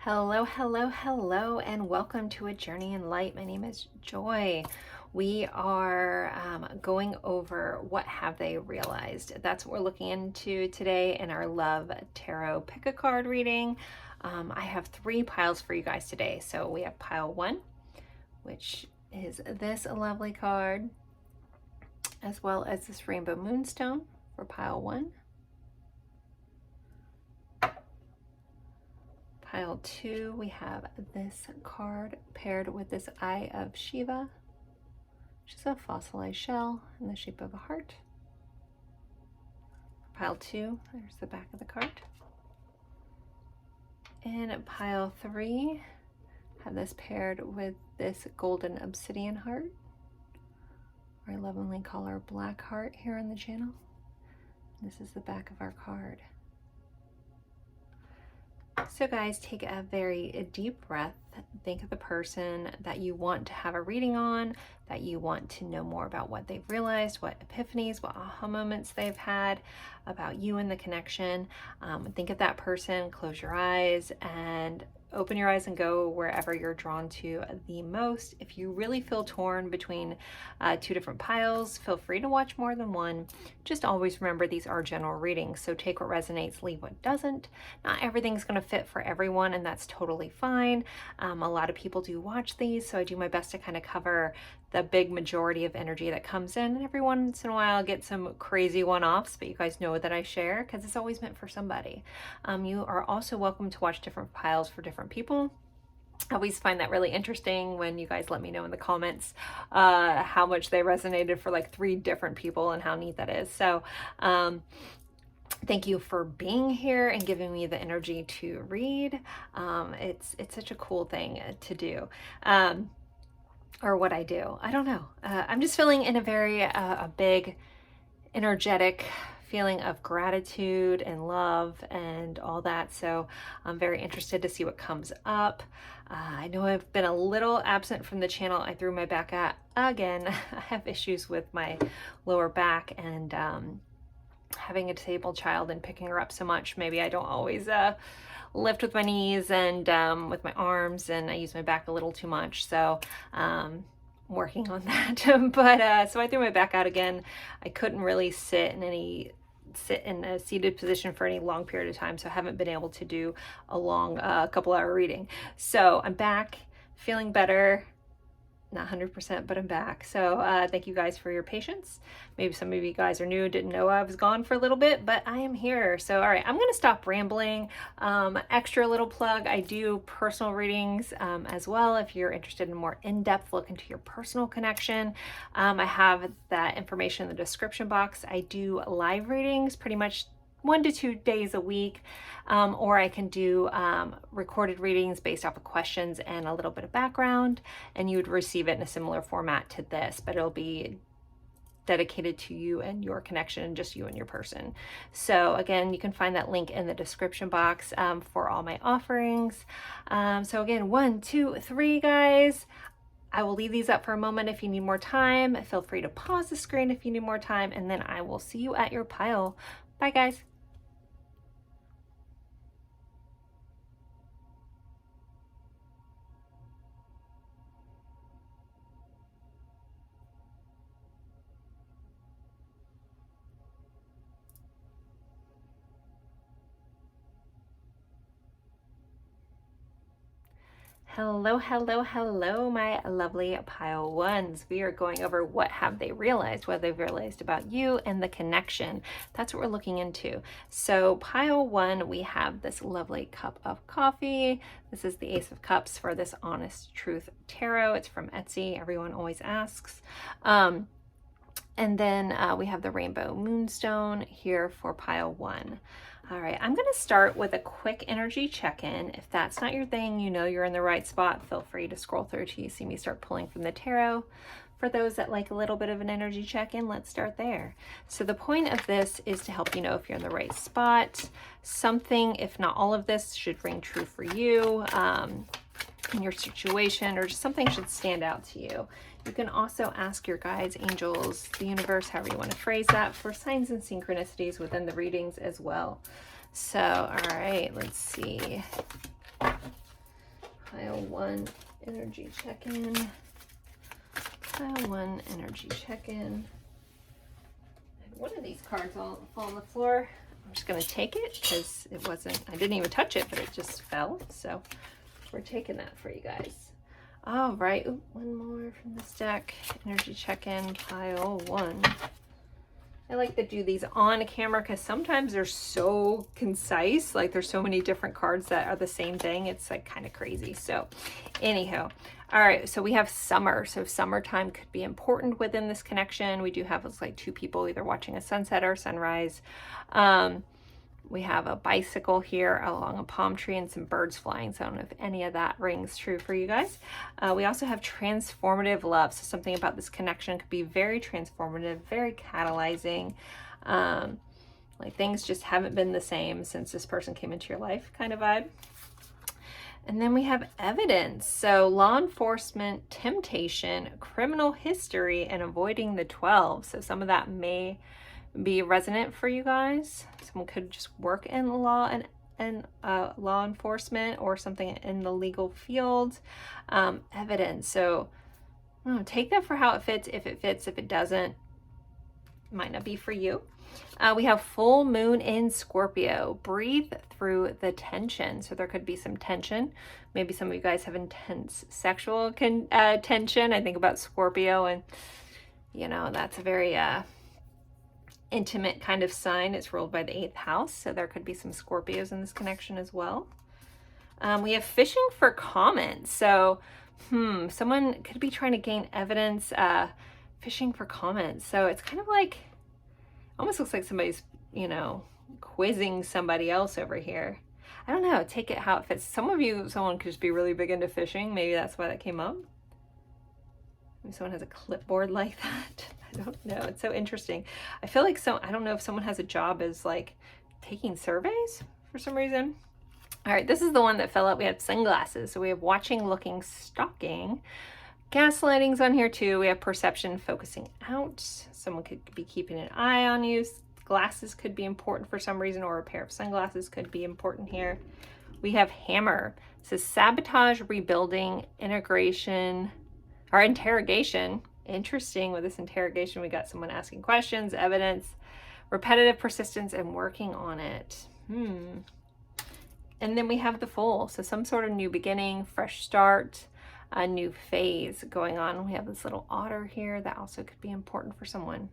Hello, hello, hello, and welcome to A Journey in Light. My name is Joy. We are going over what have they realized. That's what we're looking into today in our Love Tarot Pick a Card reading. I have 3 piles for you guys today. So we have pile 1, which is this lovely card, as well as this Rainbow Moonstone for pile 1. Pile 2, we have this card paired with this Eye of Shiva, which is a fossilized shell in the shape of a heart. Pile 2, there's the back of the card. And pile 3, have this paired with this golden obsidian heart, or I lovingly call her black heart here on the channel. This is the back of our card. So guys, take a very deep breath. Think of the person that you want to have a reading on, that you want to know more about what they've realized, what epiphanies, what aha moments they've had about you and the connection. Think of that person, close your eyes and open your eyes and go wherever you're drawn to the most. If you really feel torn between 2 different piles, feel free to watch more than one. Just always remember these are general readings, so take what resonates, leave what doesn't. Not everything's going to fit for everyone, and that's totally fine. A lot of people do watch these, so I do my best to kind of cover the big majority of energy that comes in, and every once in a while I'll get some crazy one-offs, but you guys know that I share because it's always meant for somebody. You are also welcome to watch different piles for different people. I always find that really interesting when you guys let me know in the comments how much they resonated for like 3 different people and how neat that is. So thank you for being here and giving me the energy to read. It's such a cool thing to do. Or what I do. I don't know. I'm just feeling in a very a big energetic feeling of gratitude and love and all that. So I'm very interested to see what comes up. I know I've been a little absent from the channel. I threw my back out again. I have issues with my lower back, and having a disabled child and picking her up so much, maybe I don't always lift with my knees and with my arms, and I use my back a little too much. So working on that. But so I threw my back out again. I couldn't really sit in a seated position for any long period of time, so I haven't been able to do a long couple-hour reading. So I'm back, feeling better. Not 100%, but I'm back. So thank you guys for your patience. Maybe some of you guys are new, didn't know I was gone for a little bit, but I am here. So all right, I'm gonna stop rambling. Extra little plug, I do personal readings as well. If you're interested in a more in-depth look into your personal connection, I have that information in the description box. I do live readings pretty much 1 to 2 days a week, or I can do recorded readings based off of questions and a little bit of background, and you would receive it in a similar format to this, but it'll be dedicated to you and your connection, and just you and your person. So again, you can find that link in the description box for all my offerings. So again, 1, 2, 3 guys. I will leave these up for a moment. If you need more time, feel free to pause the screen if you need more time, and then I will see you at your pile. Bye guys. Hello, hello, hello, my lovely pile 1s. We are going over what have they realized, what they've realized about you and the connection. That's what we're looking into. So pile 1, we have this lovely cup of coffee. This is the Ace of Cups for this Honest Truth Tarot. It's from Etsy. Everyone always asks. And then we have the Rainbow Moonstone here for pile 1. All right, I'm going to start with a quick energy check-in. If that's not your thing, you know you're in the right spot, feel free to scroll through till you see me start pulling from the tarot. For those that like a little bit of an energy check-in, let's start there. So the point of this is to help you know if you're in the right spot. Something, if not all of this, should ring true for you in your situation, or just something should stand out to you. You can also ask your guides, angels, the universe, however you want to phrase that, for signs and synchronicities within the readings as well. So, all right, let's see. one energy check-in. Pile one energy check-in. One of these cards will fall on the floor. I'm just going to take it because it wasn't, I didn't even touch it, but it just fell. So we're taking that for you guys. All right. Ooh, one more from this deck. Energy check-in, pile one. I like to do these on camera because sometimes they're so concise. Like there's so many different cards that are the same thing. It's like kind of crazy. So anyhow, all right. So we have summer. So summertime could be important within this connection. We do have like two people either watching a sunset or sunrise. We have a bicycle here along a palm tree and some birds flying. So I don't know if any of that rings true for you guys. We also have transformative love. So something about this connection could be very transformative, very catalyzing. Like things just haven't been the same since this person came into your life kind of vibe. And then we have evidence. So law enforcement, temptation, criminal history, and avoiding the 12. So some of that may be resonant for you guys. Someone could just work in law and law enforcement or something in the legal field. Evidence. So take that for how it fits. If it fits, if it doesn't, might not be for you. We have full moon in Scorpio. Breathe through the tension. So there could be some tension. Maybe some of you guys have intense sexual tension. I think about Scorpio, and you know that's a very intimate kind of sign. It's ruled by the 8th house, so there could be some Scorpios in this connection as well. We have fishing for comments. So someone could be trying to gain evidence, fishing for comments. So it's kind of like, almost looks like somebody's, you know, quizzing somebody else over here. I don't know, take it how it fits. Some someone could just be really big into fishing. Maybe that's why that came up. Maybe someone has a clipboard like that. I don't know. It's so interesting. I feel like I don't know if someone has a job as like taking surveys for some reason. All right, this is the one that fell out. We have sunglasses. So we have watching, looking, stalking. Gaslighting's on here too. We have perception, focusing out. Someone could be keeping an eye on you. Glasses could be important for some reason, or a pair of sunglasses could be important here. We have hammer. It says sabotage, rebuilding, integration, or interrogation. Interesting, with this interrogation, we got someone asking questions, evidence, repetitive persistence, and working on it. And then we have the Fool. So some sort of new beginning, fresh start, a new phase going on. We have this little otter here that also could be important for someone.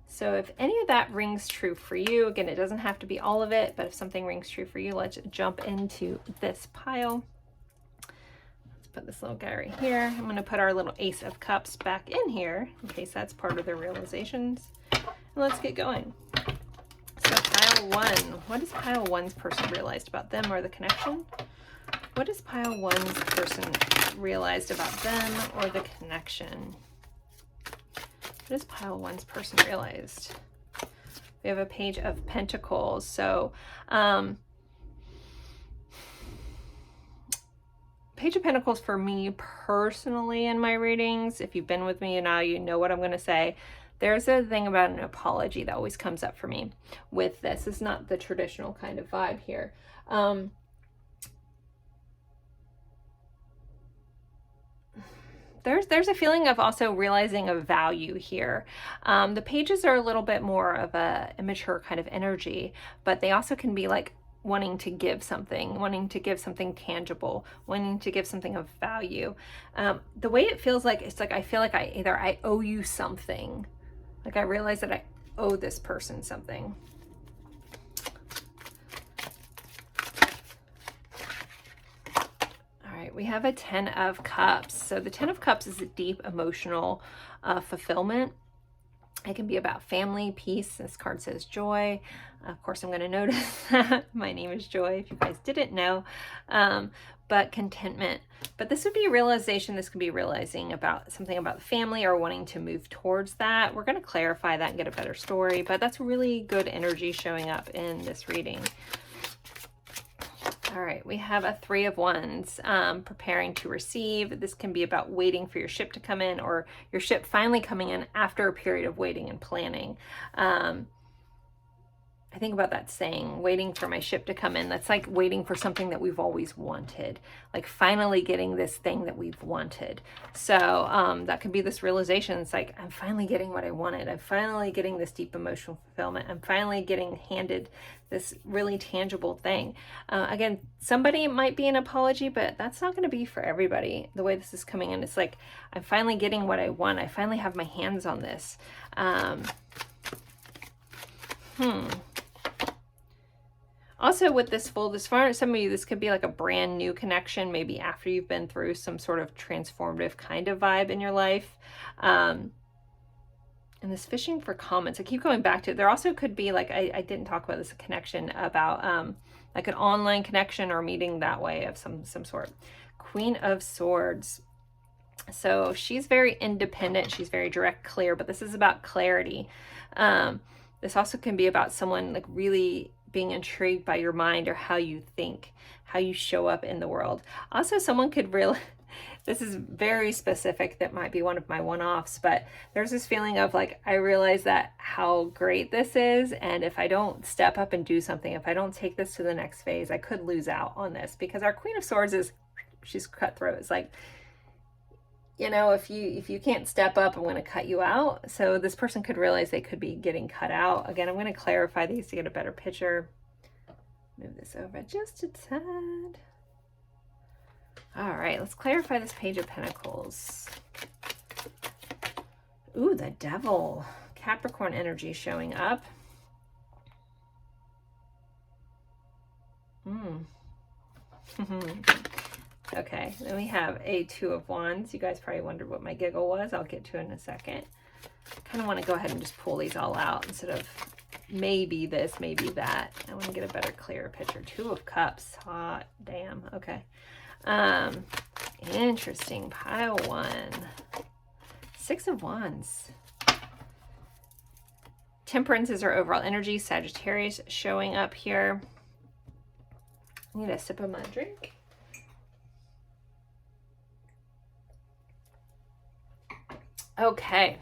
So if any of that rings true for you, again, it doesn't have to be all of it, but if something rings true for you, let's jump into this pile. Put this little guy right here. I'm going to put our little Ace of Cups back in here in case that's part of their realizations. And let's get going. So pile one. What has pile one's person realized about them or the connection? What has pile one's person realized about them or the connection? What has pile one's person realized? We have a Page of Pentacles. So, Page of Pentacles for me personally in my readings, if you've been with me now, you know what I'm going to say. There's a thing about an apology that always comes up for me with this. It's not the traditional kind of vibe here. There's a feeling of also realizing a value here. The pages are a little bit more of a immature kind of energy, but they also can be like wanting to give something tangible, wanting to give something of value. The way it feels like, it's like I feel like I owe you something. Like I realize that I owe this person something. All right, we have a 10 of Cups. So the 10 of Cups is a deep emotional fulfillment. It can be about family, peace. This card says joy. Of course, I'm going to notice that. My name is Joy, if you guys didn't know. But contentment. But this would be a realization. This could be realizing about something about the family or wanting to move towards that. We're going to clarify that and get a better story. But that's really good energy showing up in this reading. All right, we have a 3 of Wands, preparing to receive. This can be about waiting for your ship to come in, or your ship finally coming in after a period of waiting and planning. I think about that saying, waiting for my ship to come in. That's like waiting for something that we've always wanted, like finally getting this thing that we've wanted. So that could be this realization. It's like, I'm finally getting what I wanted. I'm finally getting this deep emotional fulfillment. I'm finally getting handed this really tangible thing. Again, somebody might be an apology, but that's not going to be for everybody. The way this is coming in, it's like, I'm finally getting what I want. I finally have my hands on this. Also with this full, as far as some of you, this could be like a brand new connection, maybe after you've been through some sort of transformative kind of vibe in your life. And this fishing for comments, I keep going back to it. There also could be like, I didn't talk about this, a connection about like an online connection or meeting that way of some sort. Queen of Swords. So she's very independent. She's very direct, clear, but this is about clarity. This also can be about someone like really being intrigued by your mind or how you think, how you show up in the world. Also, someone could really, this is very specific, that might be one of my one-offs, but there's this feeling of like, I realize that how great this is, and if I don't step up and do something, if I don't take this to the next phase, I could lose out on this, because our Queen of Swords is, she's cutthroat. It's like, you know, if you can't step up, I'm going to cut you out. So this person could realize they could be getting cut out. Again, I'm going to clarify these to get a better picture. Move this over just a tad. All right, let's clarify this Page of Pentacles. Ooh, the Devil. Capricorn energy showing up. Okay, then we have a Two of Wands. You guys probably wondered what my giggle was. I'll get to it in a second. Kind of want to go ahead and just pull these all out instead of maybe this, maybe that. I want to get a better, clearer picture. Two of Cups. Hot damn. Okay. Interesting. Pile one. Six of Wands. Temperance is our overall energy. Sagittarius showing up here. I need a sip of my drink. Okay,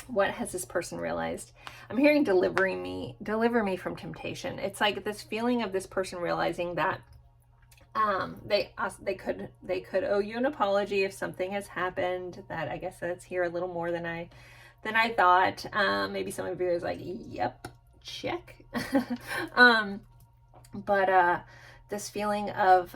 what has this person realized? I'm hearing deliver me from temptation. It's like this feeling of this person realizing that they could owe you an apology if something has happened. That I guess that's here a little more than I thought. Maybe some of you is like, yep, check. But this feeling of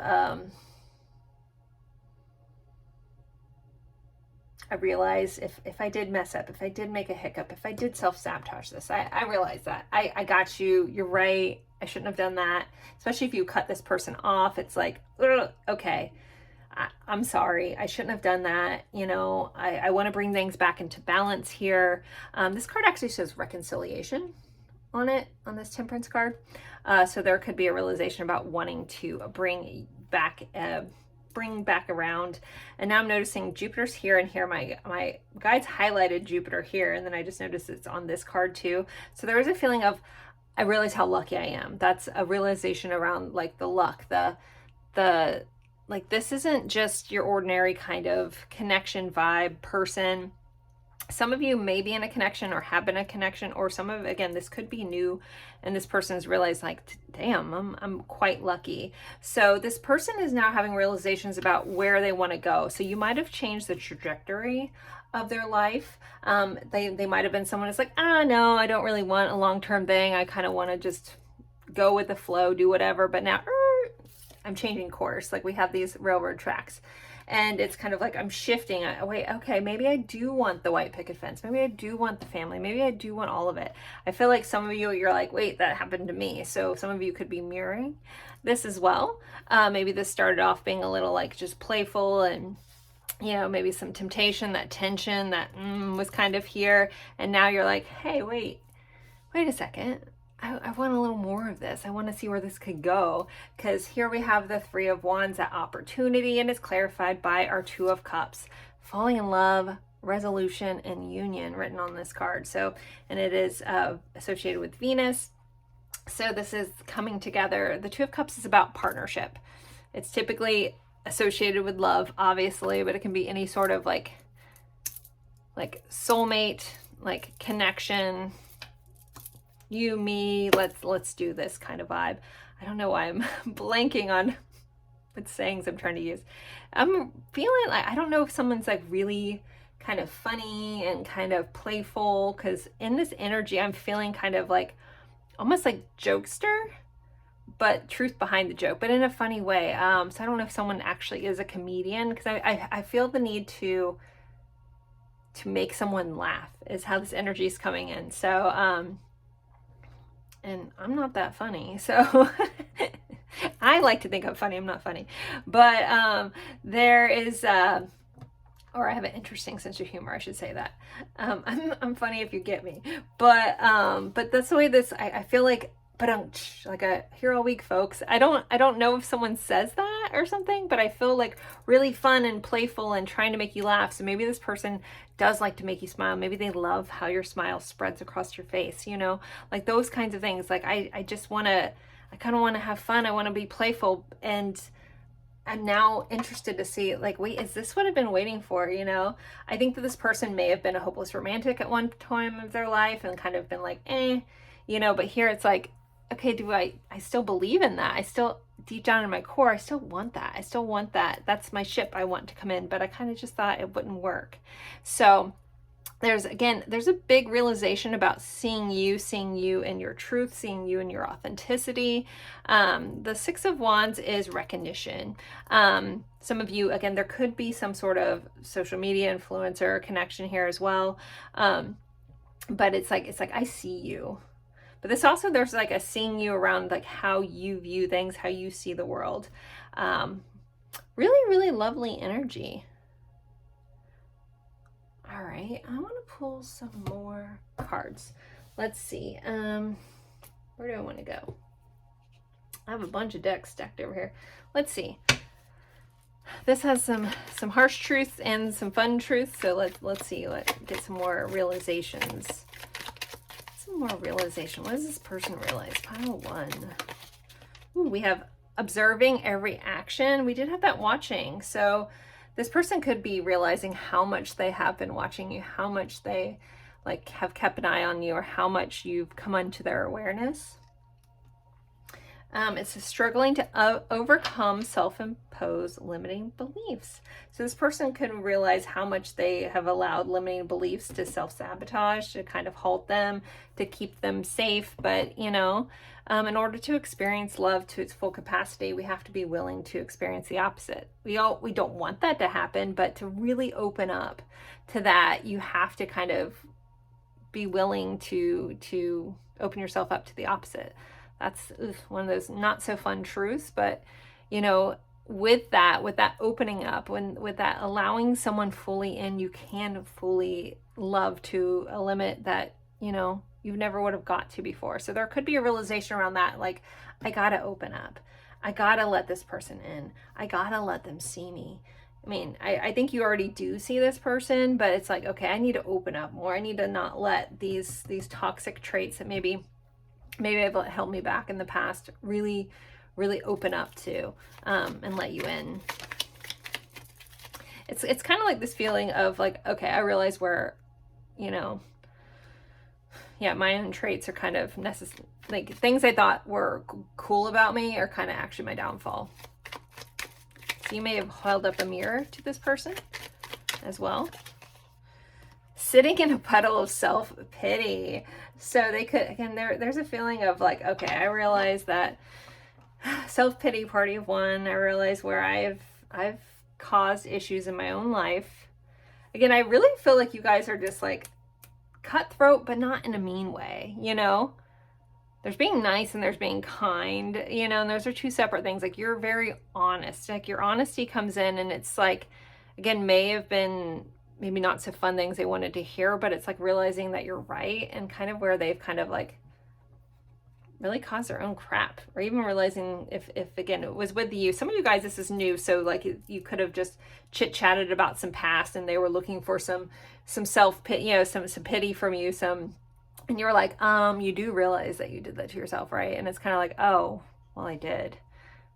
I realize if I did mess up, if I did make a hiccup, if I did self-sabotage this, I realize that. I got you. You're right. I shouldn't have done that. Especially if you cut this person off. It's like, okay, I'm sorry. I shouldn't have done that. You know, I want to bring things back into balance here. This card actually says reconciliation on it, on this Temperance card. So there could be a realization about wanting to bring back around. And now I'm noticing Jupiter's here and here. My guides highlighted Jupiter here, and then I just noticed it's on this card too. So there is a feeling of, I realize how lucky I am. That's a realization around like the luck, the like, this isn't just your ordinary kind of connection vibe person. Some of you may be in a connection or have been a connection, or some of, again, this could be new and this person's realized like, damn, I'm quite lucky. So this person is now having realizations about where they want to go. So you might have changed the trajectory of their life. They might have been someone who's like, no, I don't really want a long-term thing. I kind of want to just go with the flow, do whatever. But now I'm changing course. Like we have these railroad tracks. And it's kind of like I'm shifting. Wait, okay, maybe I do want the white picket fence. Maybe I do want the family. Maybe I do want all of it. I feel like some of you, you're like, wait, that happened to me. So some of you could be mirroring this as well. Maybe this started off being a little like just playful and, you know, maybe some temptation, that tension that was kind of here. And now you're like, hey, wait a second. I want a little more of this. I want to see where this could go, because here we have the Three of Wands, that opportunity, and it's clarified by our Two of Cups, falling in love, resolution, and union written on this card. So, and it is associated with Venus. So this is coming together. The Two of Cups is about partnership. It's typically associated with love, obviously, but it can be any sort of like soulmate, like connection, you, me, let's do this kind of vibe. I don't know why I'm blanking on what sayings I'm trying to use. I'm feeling like, I don't know if someone's like really kind of funny and kind of playful, because in this energy I'm feeling kind of like almost like jokester, but truth behind the joke, but in a funny way. So I don't know if someone actually is a comedian, because I feel the need to make someone laugh is how this energy is coming in. So and I'm not that funny, so I like to think I'm funny. I'm not funny, but there is or I have an interesting sense of humor, I should say that. I'm funny if you get me, but that's the way this, I feel like, but I'm like a here all week, folks. I don't know if someone says that or something, but I feel like really fun and playful and trying to make you laugh. So maybe this person does like to make you smile. Maybe they love how your smile spreads across your face, you know, like those kinds of things. Like I just want to, I kind of want to have fun. I want to be playful, and I'm now interested to see, like, wait, is this what I've been waiting for? You know, I think that this person may have been a hopeless romantic at one time of their life and kind of been like, you know, but here it's like, okay, do I still believe in that? I still, deep down in my core, I still want that. I still want that. That's my ship I want to come in, but I kind of just thought it wouldn't work. So there's a big realization about seeing you in your truth, seeing you in your authenticity. The Six of Wands is recognition. Some of you, again, there could be some sort of social media influencer connection here as well. But it's like, I see you. But this also, there's like a seeing you around like how you view things, how you see the world. Really, really lovely energy. All right, I want to pull some more cards. Let's see. Where do I want to go? I have a bunch of decks stacked over here. Let's see. This has some harsh truths and some fun truths. So let's see. Let's get some more realizations. Some more realization. What does this person realize? Pile one. Ooh, we have observing every action. We did have that watching. So this person could be realizing how much they have been watching you, how much they like have kept an eye on you, or how much you've come into their awareness. It's struggling to overcome self-imposed limiting beliefs. So this person could realize how much they have allowed limiting beliefs to self-sabotage, to kind of halt them, to keep them safe. But, you know, in order to experience love to its full capacity, we have to be willing to experience the opposite. We don't want that to happen, but to really open up to that, you have to kind of be willing to open yourself up to the opposite. That's one of those not so fun truths, but you know, with that opening up, with that allowing someone fully in, you can fully love to a limit that, you know, you never would have got to before. So there could be a realization around that, like, I gotta open up. I gotta let this person in. I gotta let them see me. I mean, I think you already do see this person, but it's like, okay, I need to open up more. I need to not let these toxic traits that maybe have held me back in the past really, really open up to, and let you in. It's kind of like this feeling of like, okay, I realize where, you know, yeah, my own traits are kind of necessary. Like things I thought were cool about me are kind of actually my downfall. So you may have held up a mirror to this person as well. Sitting in a puddle of self-pity. So they could, again, there's a feeling of like, okay, I realize that self-pity, party of one. I realize where I've caused issues in my own life. Again, I really feel like you guys are just like cutthroat, but not in a mean way, you know? There's being nice and there's being kind, you know, and those are two separate things. Like you're very honest, like your honesty comes in, and it's like, again, may have been maybe not so fun things they wanted to hear, but it's like realizing that you're right, and kind of where they've kind of like really caused their own crap, or even realizing if again, it was with you. Some of you guys, this is new. So like you could have just chit chatted about some past and they were looking for some self-pity, you know, some pity from you, and you were like, you do realize that you did that to yourself, right? And it's kind of like, oh, well, I did.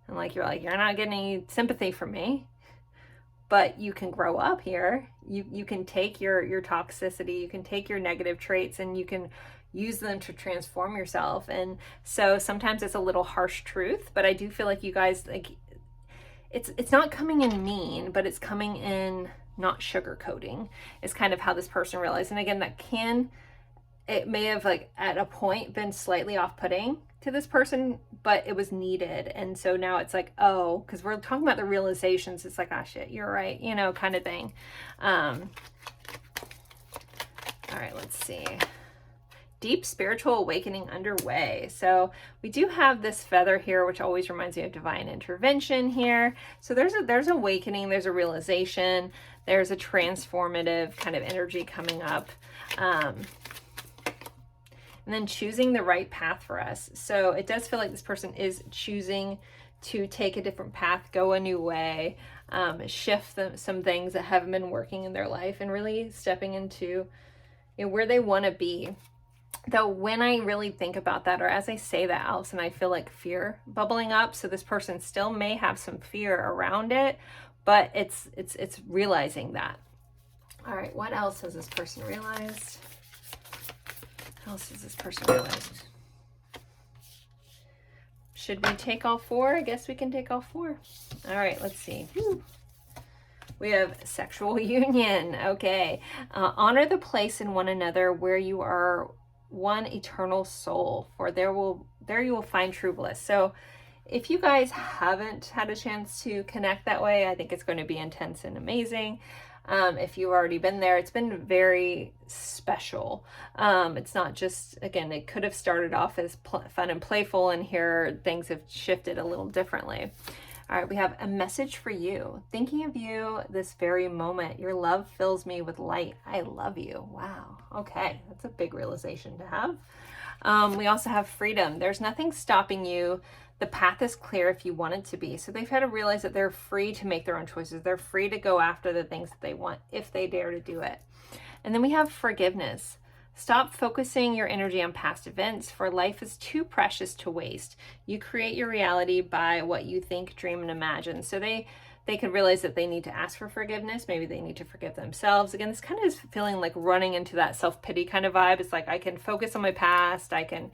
And like, you're not getting any sympathy from me, but you can grow up here. You can take your toxicity, you can take your negative traits, and you can use them to transform yourself. And so sometimes it's a little harsh truth, but I do feel like you guys, like, it's not coming in mean, but it's coming in not sugarcoating, is kind of how this person realized. And again, it may have, like, at a point been slightly off-putting to this person, but it was needed. And so now it's like, oh, because we're talking about the realizations, it's like, ah, shit, you're right, you know, kind of thing. All right, let's see. Deep spiritual awakening underway. So we do have this feather here, which always reminds me of divine intervention here. So there's awakening, there's a realization, there's a transformative kind of energy coming up. And then choosing the right path for us. So it does feel like this person is choosing to take a different path, go a new way, shift some things that haven't been working in their life, and really stepping into, you know, where they want to be. Though when I really think about that, or as I say that, Allison, I feel like fear bubbling up. So this person still may have some fear around it, but it's realizing that. All right, what else has this person realized? What else has this person realized? Should we take all four? I guess we can take all four. All right, let's see. Whew. We have sexual union. Okay. Honor the place in one another where you are one eternal soul, for there you will find true bliss. So if you guys haven't had a chance to connect that way, I think it's going to be intense and amazing. If you've already been there, it's been very special. It's not just, again, it could have started off as fun and playful, and here things have shifted a little differently. All right, we have a message for you. Thinking of you this very moment. Your love fills me with light. I love you. Wow. Okay, that's a big realization to have. We also have freedom. There's nothing stopping you. The path is clear if you want it to be. So they've had to realize that they're free to make their own choices. They're free to go after the things that they want if they dare to do it. And then we have forgiveness. Stop focusing your energy on past events, for life is too precious to waste. You create your reality by what you think, dream, and imagine. So they could realize that they need to ask for forgiveness. Maybe they need to forgive themselves. Again, this kind of is feeling like running into that self-pity kind of vibe. It's like, I can focus on my past. I can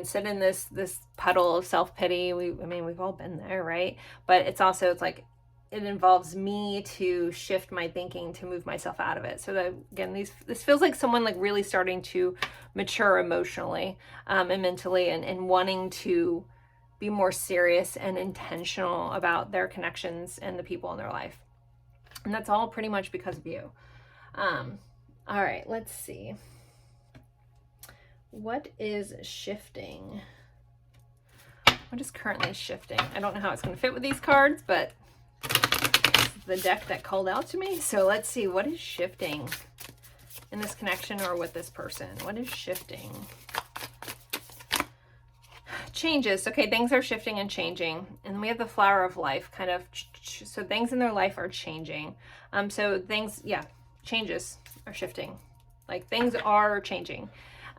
sit in this puddle of self-pity. We've all been there, right? But it's like, it involves me to shift my thinking to move myself out of it. So that, again, this feels like someone like really starting to mature emotionally and mentally, and wanting to be more serious and intentional about their connections and the people in their life. And that's all pretty much because of you. All right, let's see. What is shifting? What is currently shifting? I don't know how it's going to fit with these cards, but the deck that called out to me. So let's see, what is shifting in this connection or with this person? What is shifting? Changes. Okay, things are shifting and changing. And we have the flower of life, kind of, so things in their life are changing. So things, yeah, changes are shifting. Like, things are changing.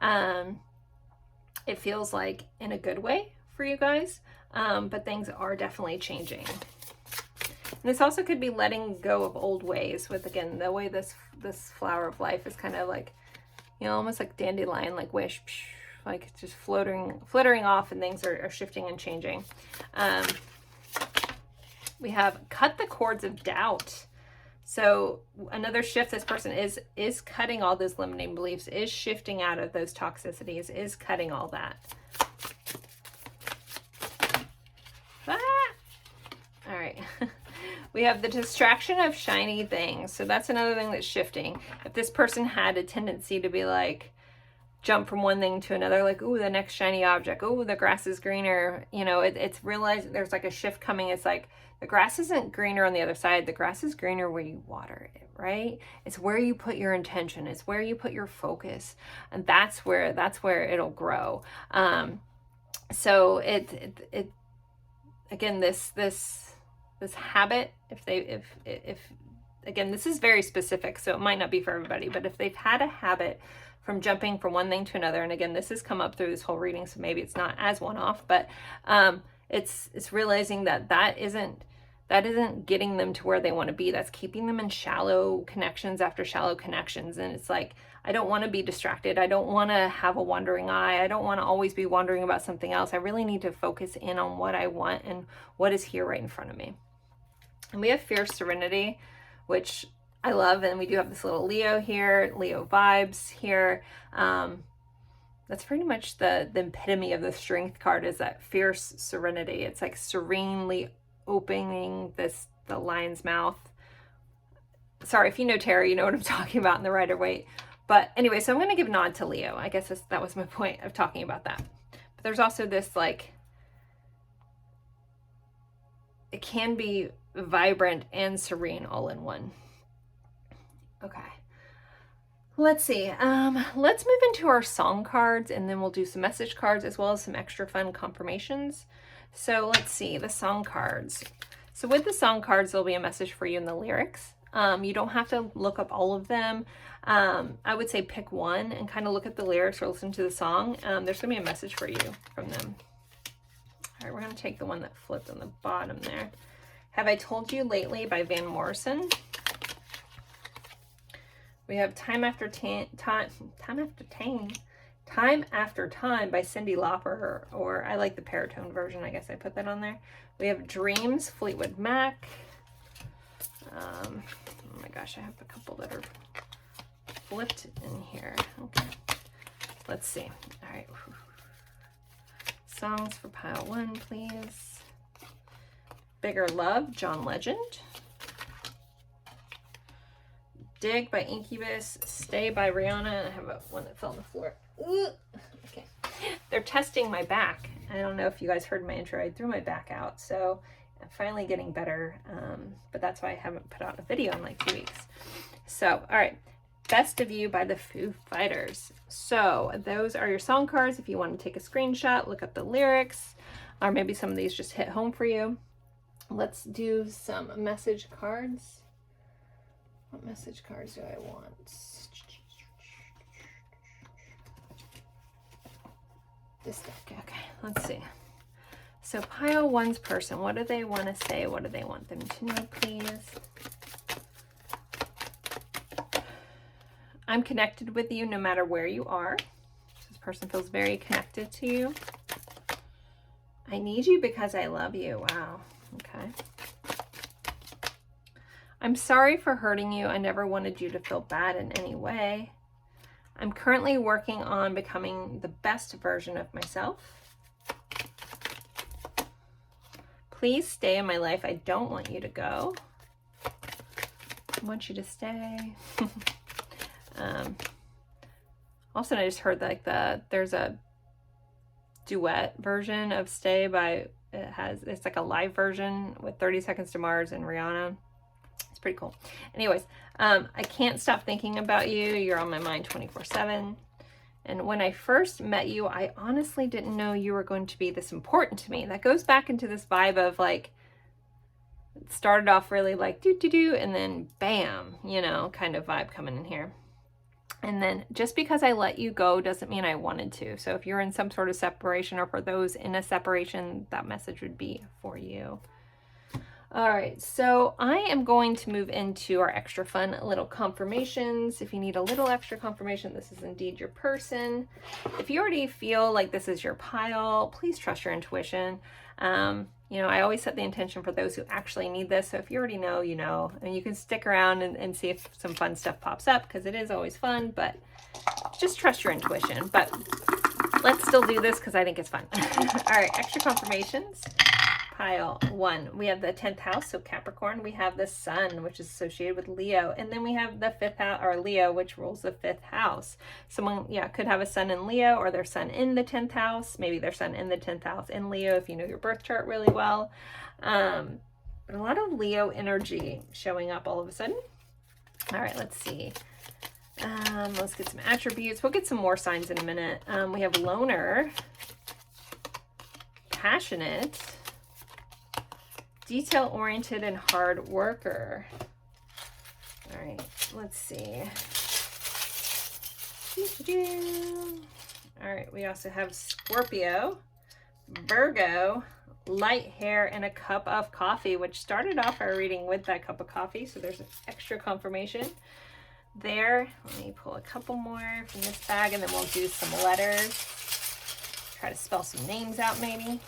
It feels like in a good way for you guys, but things are definitely changing. And this also could be letting go of old ways, with, again, the way this flower of life is kind of like, you know, almost like dandelion, like wish, like just fluttering off, and things are shifting and changing. We have cut the cords of doubt. So another shift, this person is cutting all those limiting beliefs, is shifting out of those toxicities, is cutting all that. All right. We have the distraction of shiny things. So that's another thing that's shifting. If this person had a tendency to be like, jump from one thing to another, like, ooh, the next shiny object, ooh, the grass is greener, you know, it's realized there's like a shift coming. It's like, the grass isn't greener on the other side. The grass is greener where you water it, right? It's where you put your intention. It's where you put your focus. And that's where it'll grow. So it again, this habit, if again, this is very specific, so it might not be for everybody, but if they've had a habit from jumping from one thing to another, and again, this has come up through this whole reading, so maybe it's not as one-off, but it's realizing that isn't that isn't getting them to where they want to be. That's keeping them in shallow connections after shallow connections. And it's like, I don't want to be distracted. I don't want to have a wandering eye. I don't want to always be wondering about something else. I really need to focus in on what I want and what is here right in front of me. And we have Fierce Serenity, which I love. And we do have this little Leo here, Leo vibes here. That's pretty much the epitome of the Strength card, is that fierce serenity. It's like serenely opening the lion's mouth. Sorry, if you know tarot, you know what I'm talking about in the Rider-Waite. But anyway, so I'm going to give a nod to Leo. I guess that was my point of talking about that. But there's also this, like, it can be vibrant and serene all in one. Okay. Let's see. Let's move into our song cards, and then we'll do some message cards as well as some extra fun confirmations. So let's see, the song cards. So with the song cards, there'll be a message for you in the lyrics. You don't have to look up all of them. I would say pick one and kind of look at the lyrics or listen to the song. There's going to be a message for you from them. All right, we're going to take the one that flipped on the bottom there. Have I Told You Lately by Van Morrison. We have Time After Time by Cyndi Lauper, or I like the Paratone version. I guess I put that on there. We have Dreams, Fleetwood Mac. Oh my gosh, I have a couple that are flipped in here. Okay, let's see. All right, songs for pile one, please. Bigger Love, John Legend. Dig by Incubus, Stay by Rihanna. I have one that fell on the floor. Ooh. Okay. They're testing my back. I don't know if you guys heard my intro. I threw my back out, so I'm finally getting better. But that's why I haven't put out a video in like 2 weeks. So, all right. Best of You by the Foo Fighters. So those are your song cards. If you want to take a screenshot, look up the lyrics, or maybe some of these just hit home for you. Let's do some message cards. What message cards do I want? This deck. Okay, let's see. So pile one's person. What do they want to say? What do they want them to know, please? I'm connected with you no matter where you are. This person feels very connected to you. I need you because I love you. Wow. Okay. I'm sorry for hurting you. I never wanted you to feel bad in any way. I'm currently working on becoming the best version of myself. Please stay in my life. I don't want you to go. I want you to stay. Also, I just heard like there's a duet version of Stay by, it's like a live version with 30 Seconds to Mars and Rihanna. It's pretty cool. Anyways, I can't stop thinking about you. You're on my mind 24/7. And when I first met you, I honestly didn't know you were going to be this important to me. That goes back into this vibe of like, it started off really like do, and then bam, you know, kind of vibe coming in here. And then just because I let you go doesn't mean I wanted to. So if you're in some sort of separation, or for those in a separation, that message would be for you. All right, so I am going to move into our extra fun little confirmations. If you need a little extra confirmation, this is indeed your person. If you already feel like this is your pile, please trust your intuition. You know, I always set the intention for those who actually need this. So if you already know, you know, and you can stick around and see if some fun stuff pops up, because it is always fun, but just trust your intuition. But let's still do this because I think it's fun. All right, extra confirmations. Pile one, we have the 10th house, so Capricorn. We have the Sun, which is associated with Leo, and then we have the 5th house, or Leo, which rules the 5th house. Someone, yeah, could have a Sun in Leo, or their Sun in the 10th house. Maybe their Sun in the 10th house in Leo, if you know your birth chart really well. But a lot of Leo energy showing up all of a sudden. All right, let's see. Let's get some attributes. We'll get some more signs in a minute. We have Loner, Passionate, Detail-oriented, and hard worker. All right, let's see. All right, we also have Scorpio, Virgo, light hair and a cup of coffee, which started off our reading with that cup of coffee. So there's an extra confirmation there. Let me pull a couple more from this bag and then we'll do some letters. Try to spell some names out maybe.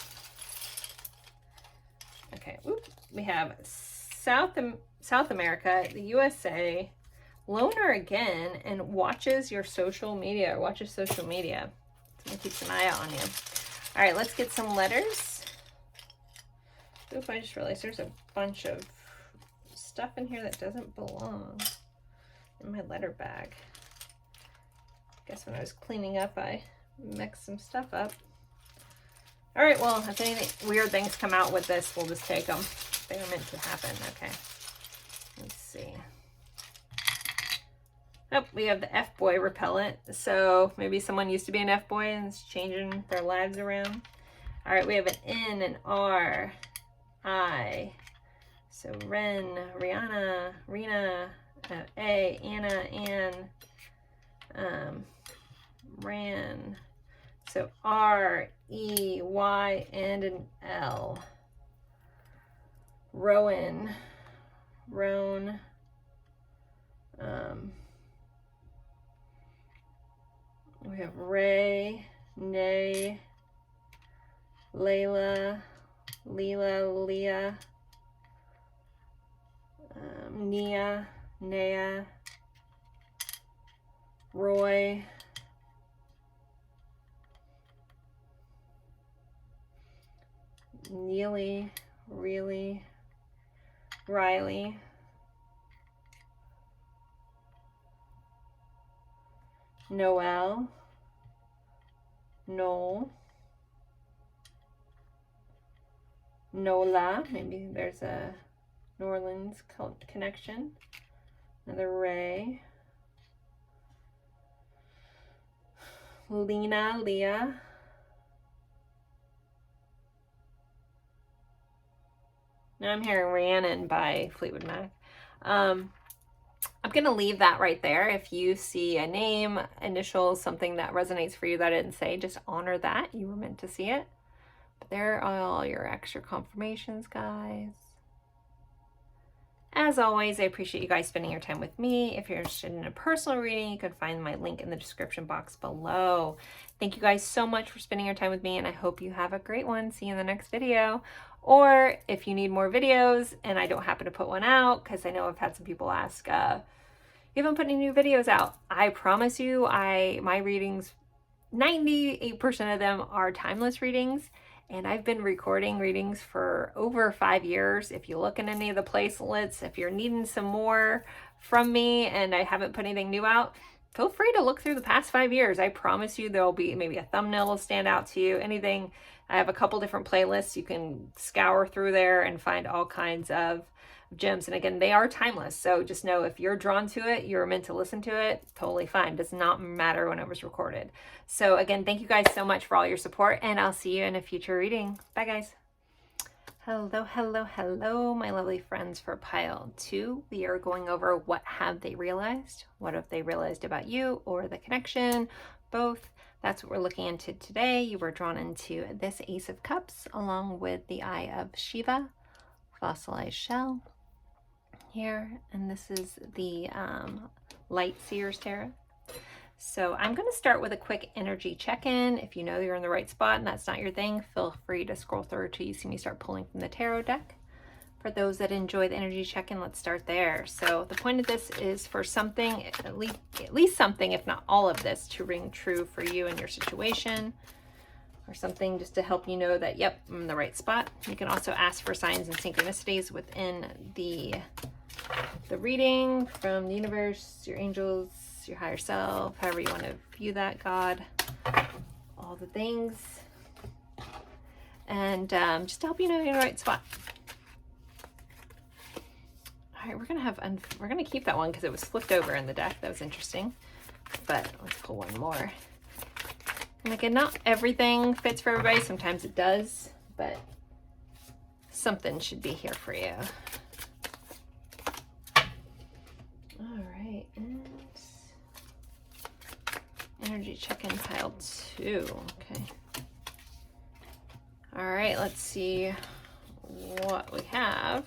Okay, we have South America, the USA, loner again, and watches your social media, or watches social media. Someone keeps an eye out on you. All right, let's get some letters. Oop, I just realized there's a bunch of stuff in here that doesn't belong in my letter bag. Guess when I was cleaning up, I mixed some stuff up. All right, well, if anything weird things come out with this, we'll just take them. They were meant to happen. Okay, let's see. Oh, we have the F-boy repellent. So maybe someone used to be an F-boy and is changing their lives around. All right, we have an N, an R, I. So Ren, Rihanna, Rena, A, Anna, Ann, Ran. So R, E, Y, and an L. Rowan, Roan, we have Ray, Nay, Layla, Leela, Leah, Nia, Naya, Roy, Neely, Really, Riley, Noel, Noel, Nola, maybe there's a New Orleans connection, another Ray, Lena, Leah, now I'm hearing Rhiannon by Fleetwood Mac. I'm going to leave that right there. If you see a name, initials, something that resonates for you that I didn't say, just honor that. You were meant to see it. But there are all your extra confirmations, guys. As always, I appreciate you guys spending your time with me. If you're interested in a personal reading, you can find my link in the description box below. Thank you guys so much for spending your time with me, and I hope you have a great one. See you in the next video. Or if you need more videos and I don't happen to put one out, because I know I've had some people ask, you haven't put any new videos out. I promise you, my readings, 98% of them are timeless readings. And I've been recording readings for over 5 years. If you look in any of the placelets, if you're needing some more from me and I haven't put anything new out, feel free to look through the past 5 years. I promise you there'll be maybe a thumbnail will stand out to you, anything. I have a couple different playlists. You can scour through there and find all kinds of gems. And again, they are timeless. So just know if you're drawn to it, you're meant to listen to it, totally fine. Does not matter when it was recorded. So again, thank you guys so much for all your support, and I'll see you in a future reading. Bye, guys. Hello, hello, hello, my lovely friends. For pile 2, we are going over what have they realized? What have they realized about you or the connection? Both. That's what we're looking into today. You were drawn into this Ace of Cups along with the Eye of Shiva, fossilized shell here, and this is the Light Seers Tarot. So I'm going to start with a quick energy check-in. If you know you're in the right spot and that's not your thing, feel free to scroll through till you see me start pulling from the tarot deck. For those that enjoy the energy check-in, let's start there. So the point of this is for something, at least something, if not all of this, to ring true for you and your situation, or something just to help you know that, yep, I'm in the right spot. You can also ask for signs and synchronicities within the reading from the universe, your angels, your higher self, however you want to view that, God, all the things, and just to help you know you're in the right spot. All right, we're gonna keep that one because it was flipped over in the deck. That was interesting, but let's pull one more. And again, not everything fits for everybody. Sometimes it does, but something should be here for you. All right, and energy check-in pile 2. Okay. All right, let's see what we have.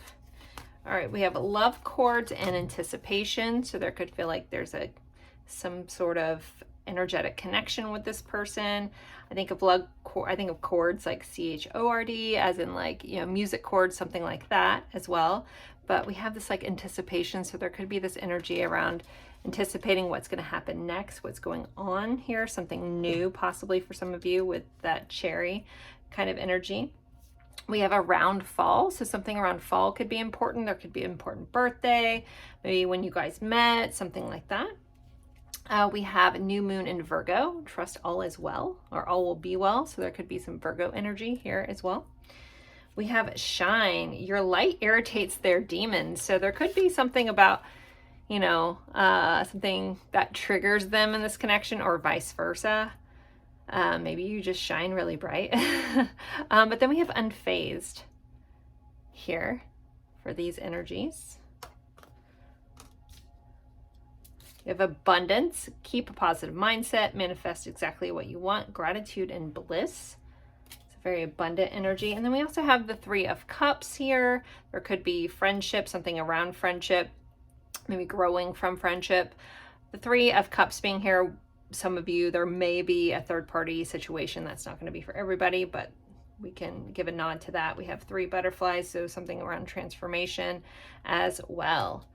All right, we have love cords and anticipation. So there could feel like there's some sort of energetic connection with this person. I think of chords like CHORD, as in like, you know, music chords, something like that as well. But we have this like anticipation. So there could be this energy around anticipating what's going to happen next, what's going on here, something new possibly for some of you with that cherry kind of energy. We have around fall, so something around fall could be important. There could be an important birthday, maybe when you guys met, something like that. We have new moon in Virgo, trust all is well, or all will be well, so there could be some Virgo energy here as well. We have shine, your light irritates their demons, so there could be something about, you know, something that triggers them in this connection, or vice versa. Maybe you just shine really bright. But then we have unfazed here for these energies. You have abundance, keep a positive mindset, manifest exactly what you want, gratitude and bliss. It's a very abundant energy. And then we also have the 3 of Cups here. There could be friendship, something around friendship, maybe growing from friendship. The 3 of Cups being here, some of you, there may be a third party situation. That's not going to be for everybody, but we can give a nod to that. We have 3 butterflies, so something around transformation as well.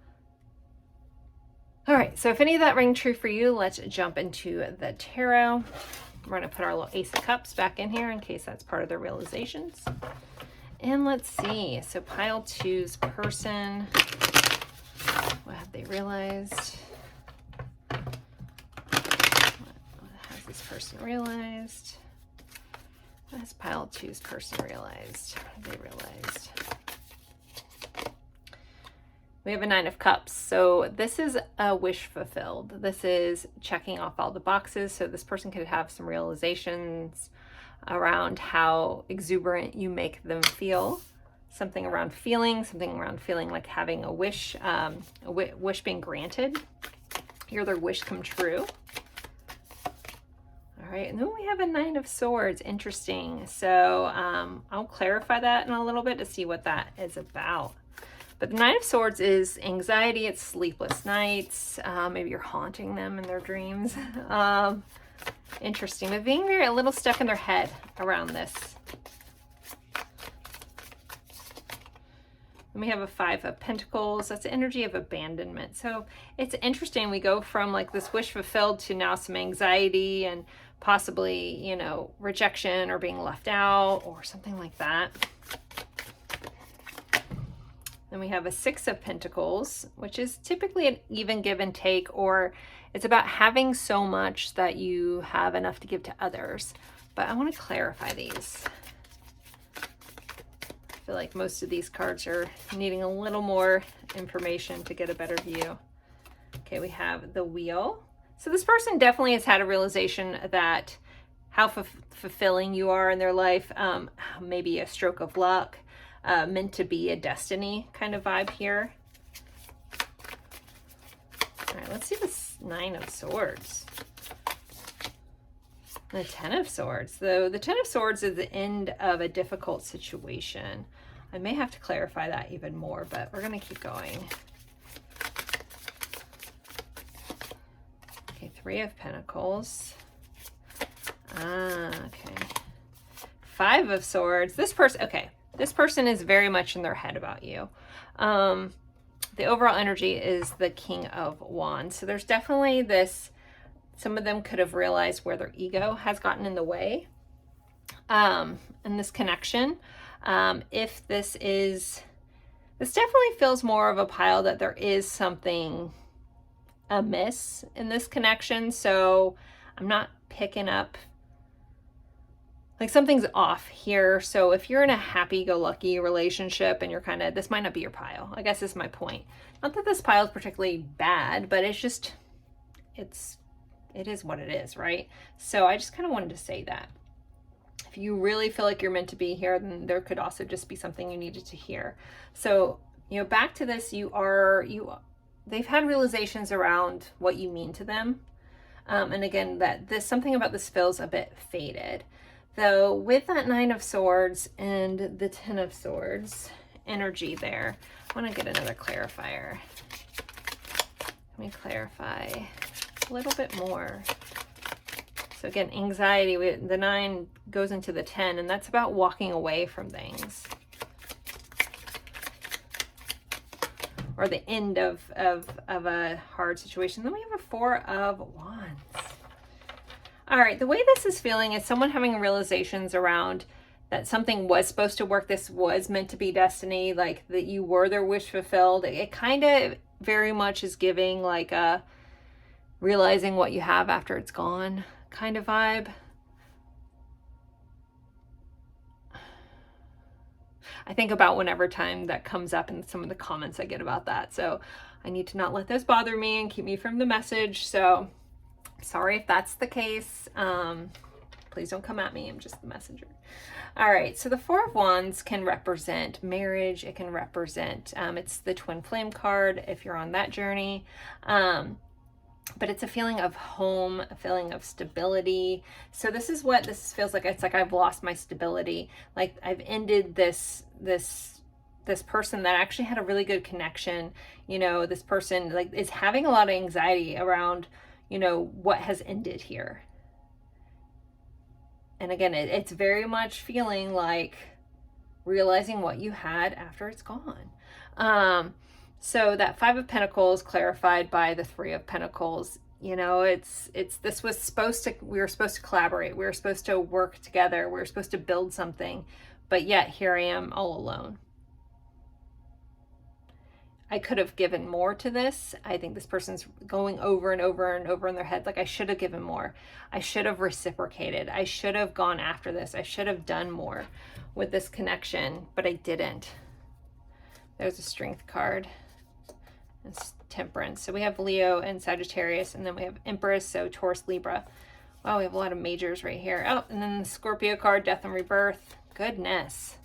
All right, so if any of that rang true for you, let's jump into the tarot. We're going to put our little Ace of Cups back in here in case that's part of their realizations. And let's see. So pile 2's person. What have they realized? What has this person realized? What has pile 2's person realized? What have they realized? We have a 9 of Cups. So this is a wish fulfilled. This is checking off all the boxes. So this person could have some realizations around how exuberant you make them feel. Something around feeling like having a wish, wish being granted. Hear their wish come true. All right, and then we have a 9 of Swords. Interesting. So I'll clarify that in a little bit to see what that is about. But the 9 of Swords is anxiety, it's sleepless nights, maybe you're haunting them in their dreams. Interesting, but being a little stuck in their head around this. And we have a 5 of Pentacles, that's the energy of abandonment. So it's interesting, we go from like this wish fulfilled to now some anxiety and possibly, you know, rejection or being left out or something like that. Then we have a 6 of Pentacles, which is typically an even give and take, or it's about having so much that you have enough to give to others. But I want to clarify these. I feel like most of these cards are needing a little more information to get a better view. Okay, we have the Wheel. So this person definitely has had a realization that how fulfilling you are in their life, maybe a stroke of luck. Meant to be a destiny kind of vibe here. All right, let's see this 9 of Swords. The 10 of Swords. So the 10 of Swords is the end of a difficult situation. I may have to clarify that even more, but we're going to keep going. Okay, 3 of Pentacles. Okay. 5 of Swords. This person, okay. This person is very much in their head about you. The overall energy is the King of Wands. So there's definitely this, some of them could have realized where their ego has gotten in the way in this connection. If this definitely feels more of a pile that there is something amiss in this connection. So I'm not picking up, like something's off here. So if you're in a happy-go-lucky relationship and you're kind of, this might not be your pile. I guess is my point. Not that this pile is particularly bad, but it's just, it is what it is, right? So I just kind of wanted to say that. If you really feel like you're meant to be here, then there could also just be something you needed to hear. So, you know, back to this, they've had realizations around what you mean to them. And again, that something about this feels a bit faded. though, with that Nine of Swords and the Ten of Swords energy there, I want to get another clarifier. Let me clarify a little bit more. So again, anxiety, the 9 goes into the 10, and that's about walking away from things. Or the end of a hard situation. Then we have a 4 of Wands. All right, the way this is feeling is someone having realizations around that something was supposed to work. This was meant to be destiny, like that you were their wish fulfilled. It kind of very much is giving like a realizing what you have after it's gone kind of vibe. I think about whenever time that comes up in some of the comments I get about that. So I need to not let those bother me and keep me from the message. So sorry if that's the case. Please don't come at me. I'm just the messenger. All right. So the 4 of Wands can represent marriage. It can represent, it's the twin flame card if you're on that journey. But it's a feeling of home, a feeling of stability. So this is what this feels like. It's like I've lost my stability. Like I've ended this person that actually had a really good connection. You know, this person like is having a lot of anxiety around, you know, what has ended here. And again, it's very much feeling like realizing what you had after it's gone. So that 5 of Pentacles clarified by the 3 of Pentacles, you know, this was supposed to, we were supposed to collaborate. We were supposed to work together. We were supposed to build something, but yet here I am all alone. I could have given more to this. I think this person's going over and over and over in their head. Like I should have given more. I should have reciprocated. I should have gone after this. I should have done more with this connection, but I didn't. There's a Strength card. It's Temperance. So we have Leo and Sagittarius, and then we have Empress, so Taurus, Libra. Wow, we have a lot of majors right here. Oh, and then the Scorpio card, Death and Rebirth. Goodness.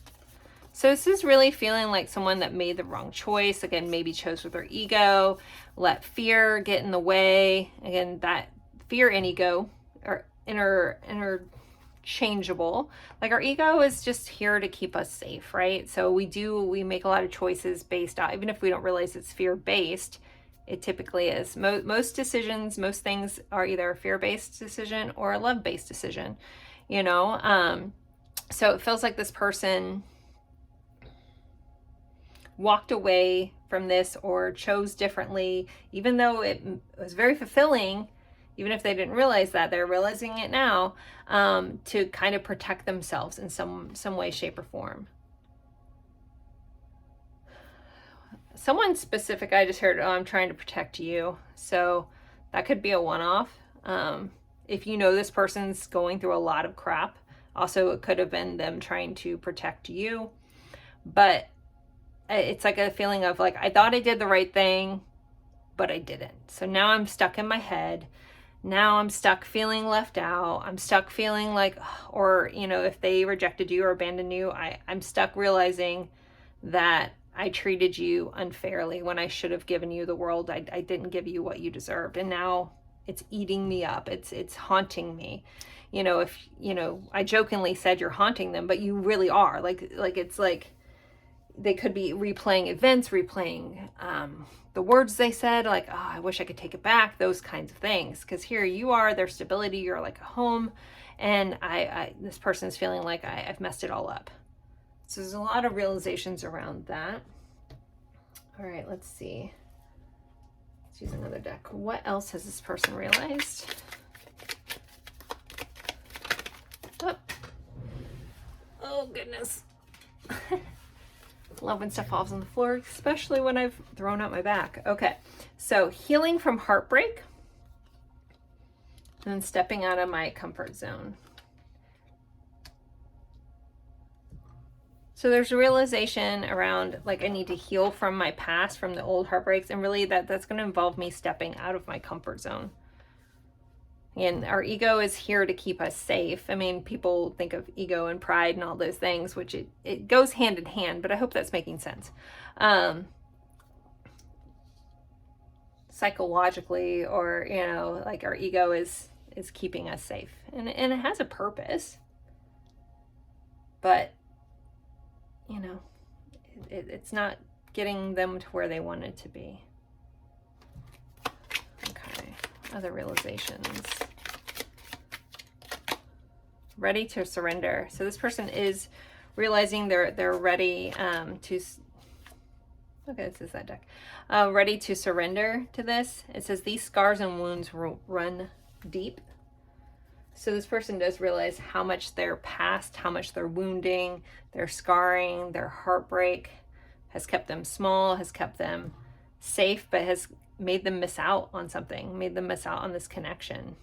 So this is really feeling like someone that made the wrong choice. Again, maybe chose with their ego, let fear get in the way. Again, that fear and ego are interchangeable. Like our ego is just here to keep us safe, right? So we make a lot of choices based on, even if we don't realize it's fear-based, it typically is. Most decisions, most things are either a fear-based decision or a love-based decision, you know? So it feels like this person walked away from this or chose differently, even though it was very fulfilling. Even if they didn't realize that, they're realizing it now, to kind of protect themselves in some way, shape, or form. Someone specific, I just heard, oh, I'm trying to protect you. So that could be a one-off. If you know this person's going through a lot of crap, also it could have been them trying to protect you. But it's like a feeling of like, I thought I did the right thing, but I didn't. So now I'm stuck in my head. Now I'm stuck feeling left out. I'm stuck feeling like, or, you know, if they rejected you or abandoned you, I'm stuck realizing that I treated you unfairly when I should have given you the world. I didn't give you what you deserved. And now it's eating me up. It's haunting me. You know, if, you know, I jokingly said you're haunting them, but you really are. Like it's like they could be replaying events, replaying, the words they said, like, oh, I wish I could take it back, those kinds of things. Because here you are, their stability, you're like a home, and this person's feeling like I've messed it all up. So there's a lot of realizations around that. All right, let's see. Let's use another deck. What else has this person realized? Oh goodness. Love when stuff falls on the floor, especially when I've thrown out my back. Okay, so healing from heartbreak and stepping out of my comfort zone. So there's a realization around like I need to heal from my past, from the old heartbreaks, and really that's going to involve me stepping out of my comfort zone. And our ego is here to keep us safe. I mean, people think of ego and pride and all those things, which it goes hand in hand, but I hope that's making sense. Psychologically, or, you know, like our ego is keeping us safe. And it has a purpose. but, you know, it's not getting them to where they wanted to be. Okay, other realizations. Ready to surrender. So this person is realizing they're ready to, okay, this is that deck. Ready to surrender to this. It says these scars and wounds run deep. So this person does realize how much their past, how much their wounding, their scarring, their heartbreak has kept them small, has kept them safe, but has made them miss out on something, made them miss out on this connection.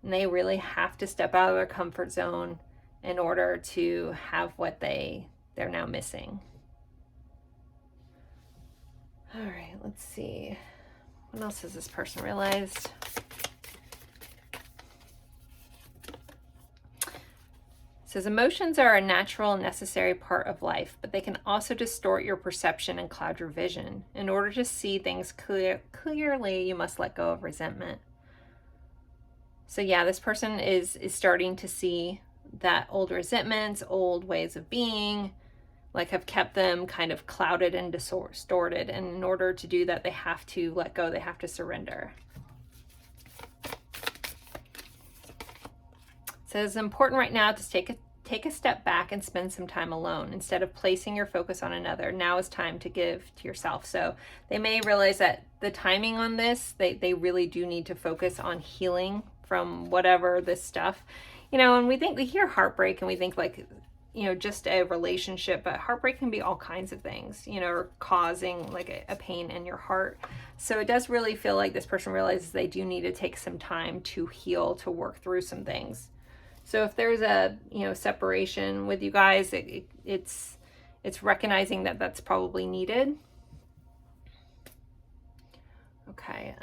And they really have to step out of their comfort zone in order to have what they're now missing. All right, let's see. What else has this person realized? It says emotions are a natural and necessary part of life, but they can also distort your perception and cloud your vision. In order to see things clearly, you must let go of resentment. So yeah, this person is starting to see that old resentments, old ways of being, like have kept them kind of clouded and distorted. And in order to do that, they have to let go, they have to surrender. So it's important right now to take a step back and spend some time alone. Instead of placing your focus on another, now is time to give to yourself. So they may realize that the timing on this, they really do need to focus on healing from whatever this stuff. You know, and we hear heartbreak and we think like, you know, just a relationship, but heartbreak can be all kinds of things, you know, or causing like a pain in your heart. So it does really feel like this person realizes they do need to take some time to heal, to work through some things. So if there's a, you know, separation with you guys, it's recognizing that that's probably needed. Okay.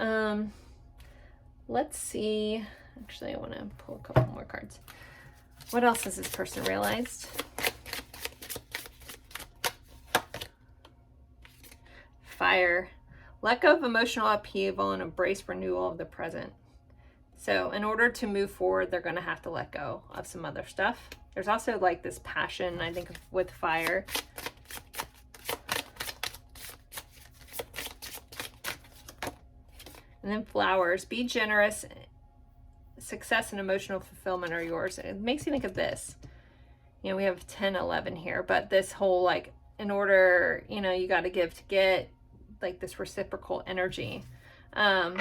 Let's see. Actually, I want to pull a couple more cards. What else has this person realized? Fire. Let go of emotional upheaval and embrace renewal of the present. So in order to move forward, they're going to have to let go of some other stuff. There's also like this passion, I think, with fire. And then flowers. Be generous. Success and emotional fulfillment are yours. It makes you think of this. You know, we have 10, 11 here, but this whole like, in order, you know, you got to give to get, like this reciprocal energy. Now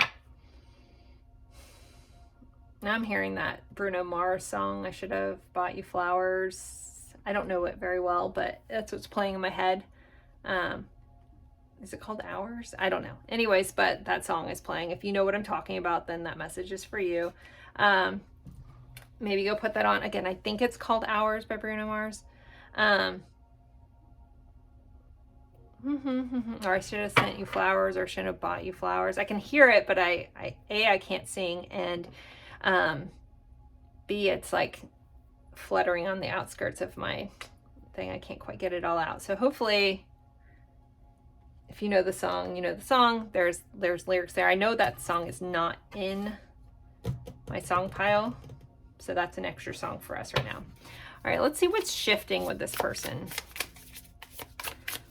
I'm hearing that Bruno Mars song, I should have bought you flowers. I don't know it very well, but that's what's playing in my head. Is it called Hours? I don't know. Anyways, but that song is playing. If you know what I'm talking about, then that message is for you. Maybe go put that on. Again, I think it's called Hours by Bruno Mars. Or I should have sent you flowers, or should have bought you flowers. I can hear it, but I can't sing, and B, it's like fluttering on the outskirts of my thing. I can't quite get it all out. So hopefully, if you know the song, you know the song. There's lyrics there. I know that song is not in my song pile, so that's an extra song for us right now. All right, let's see what's shifting with this person.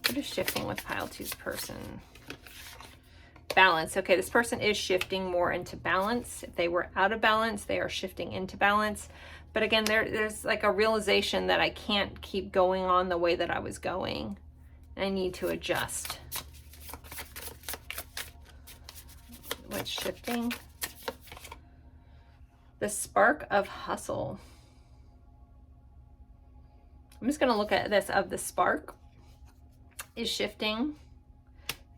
What is shifting with pile two's person? Balance. Okay, this person is shifting more into balance. If they were out of balance, they are shifting into balance. But again, there's like a realization that I can't keep going on the way that I was going. I need to adjust. What's shifting? The spark of hustle. I'm just going to look at this of the spark is shifting.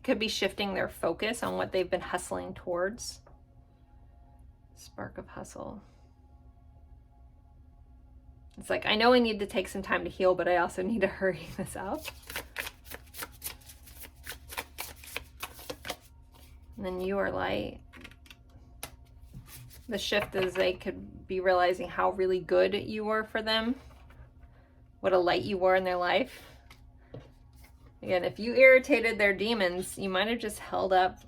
Could be shifting their focus on what they've been hustling towards. Spark of hustle. It's like, I know I need to take some time to heal, but I also need to hurry this up. And then you are light. The shift is they could be realizing how really good you were for them. What a light you were in their life. Again, if you irritated their demons, you might have just held up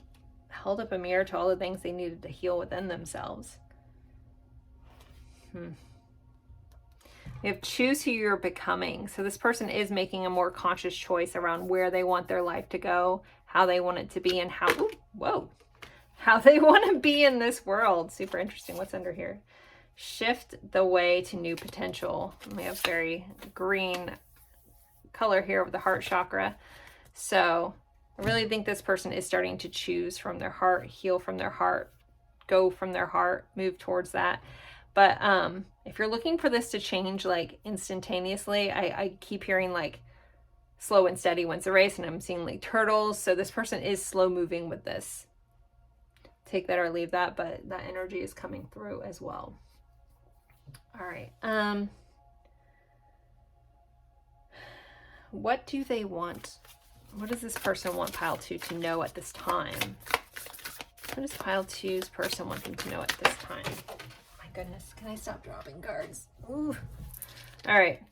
a mirror to all the things they needed to heal within themselves. We have choose who you're becoming. So this person is making a more conscious choice around where they want their life to go, how they want it to be, and how, ooh, whoa, how they want to be in this world. Super interesting. What's under here? Shift the way to new potential. We have very green color here with the heart chakra. So I really think this person is starting to choose from their heart, heal from their heart, go from their heart, move towards that. But if you're looking for this to change like instantaneously, I keep hearing like slow and steady wins the race, and I'm seeing like turtles. So this person is slow moving with this. Take that or leave that, but that energy is coming through as well. All right. What do they want? What does this person want pile 2 to know at this time? What does pile 2's person want them to know at this time? Oh my goodness, can I stop dropping cards? Ooh. All right.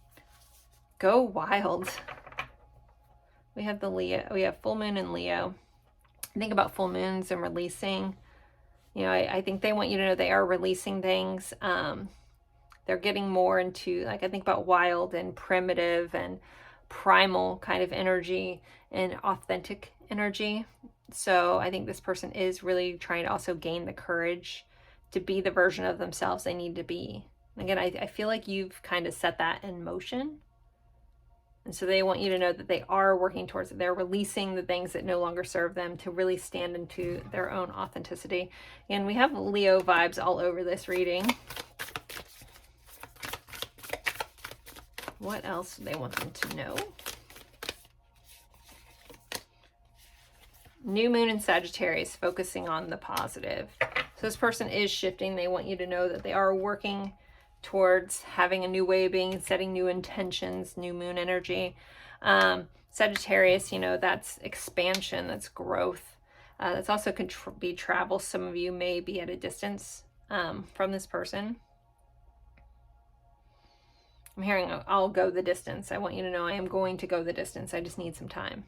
Go wild. We have the Leo. We have full moon in Leo. Think about full moons and releasing. You know, I think they want you to know they are releasing things. They're getting more into, like, I think about wild and primitive and primal kind of energy and authentic energy. So I think this person is really trying to also gain the courage to be the version of themselves they need to be. Again, I feel like you've kind of set that in motion. And so they want you to know that they are working towards it. They're releasing the things that no longer serve them to really stand into their own authenticity. And we have Leo vibes all over this reading. What else do they want them to know? New moon in Sagittarius, focusing on the positive. So this person is shifting. They want you to know that they are working towards having a new way of being, setting new intentions, new moon energy. Sagittarius, you know, that's expansion, that's growth. That's also can be travel. Some of you may be at a distance from this person. I'm hearing, I'll go the distance. I want you to know I am going to go the distance. I just need some time.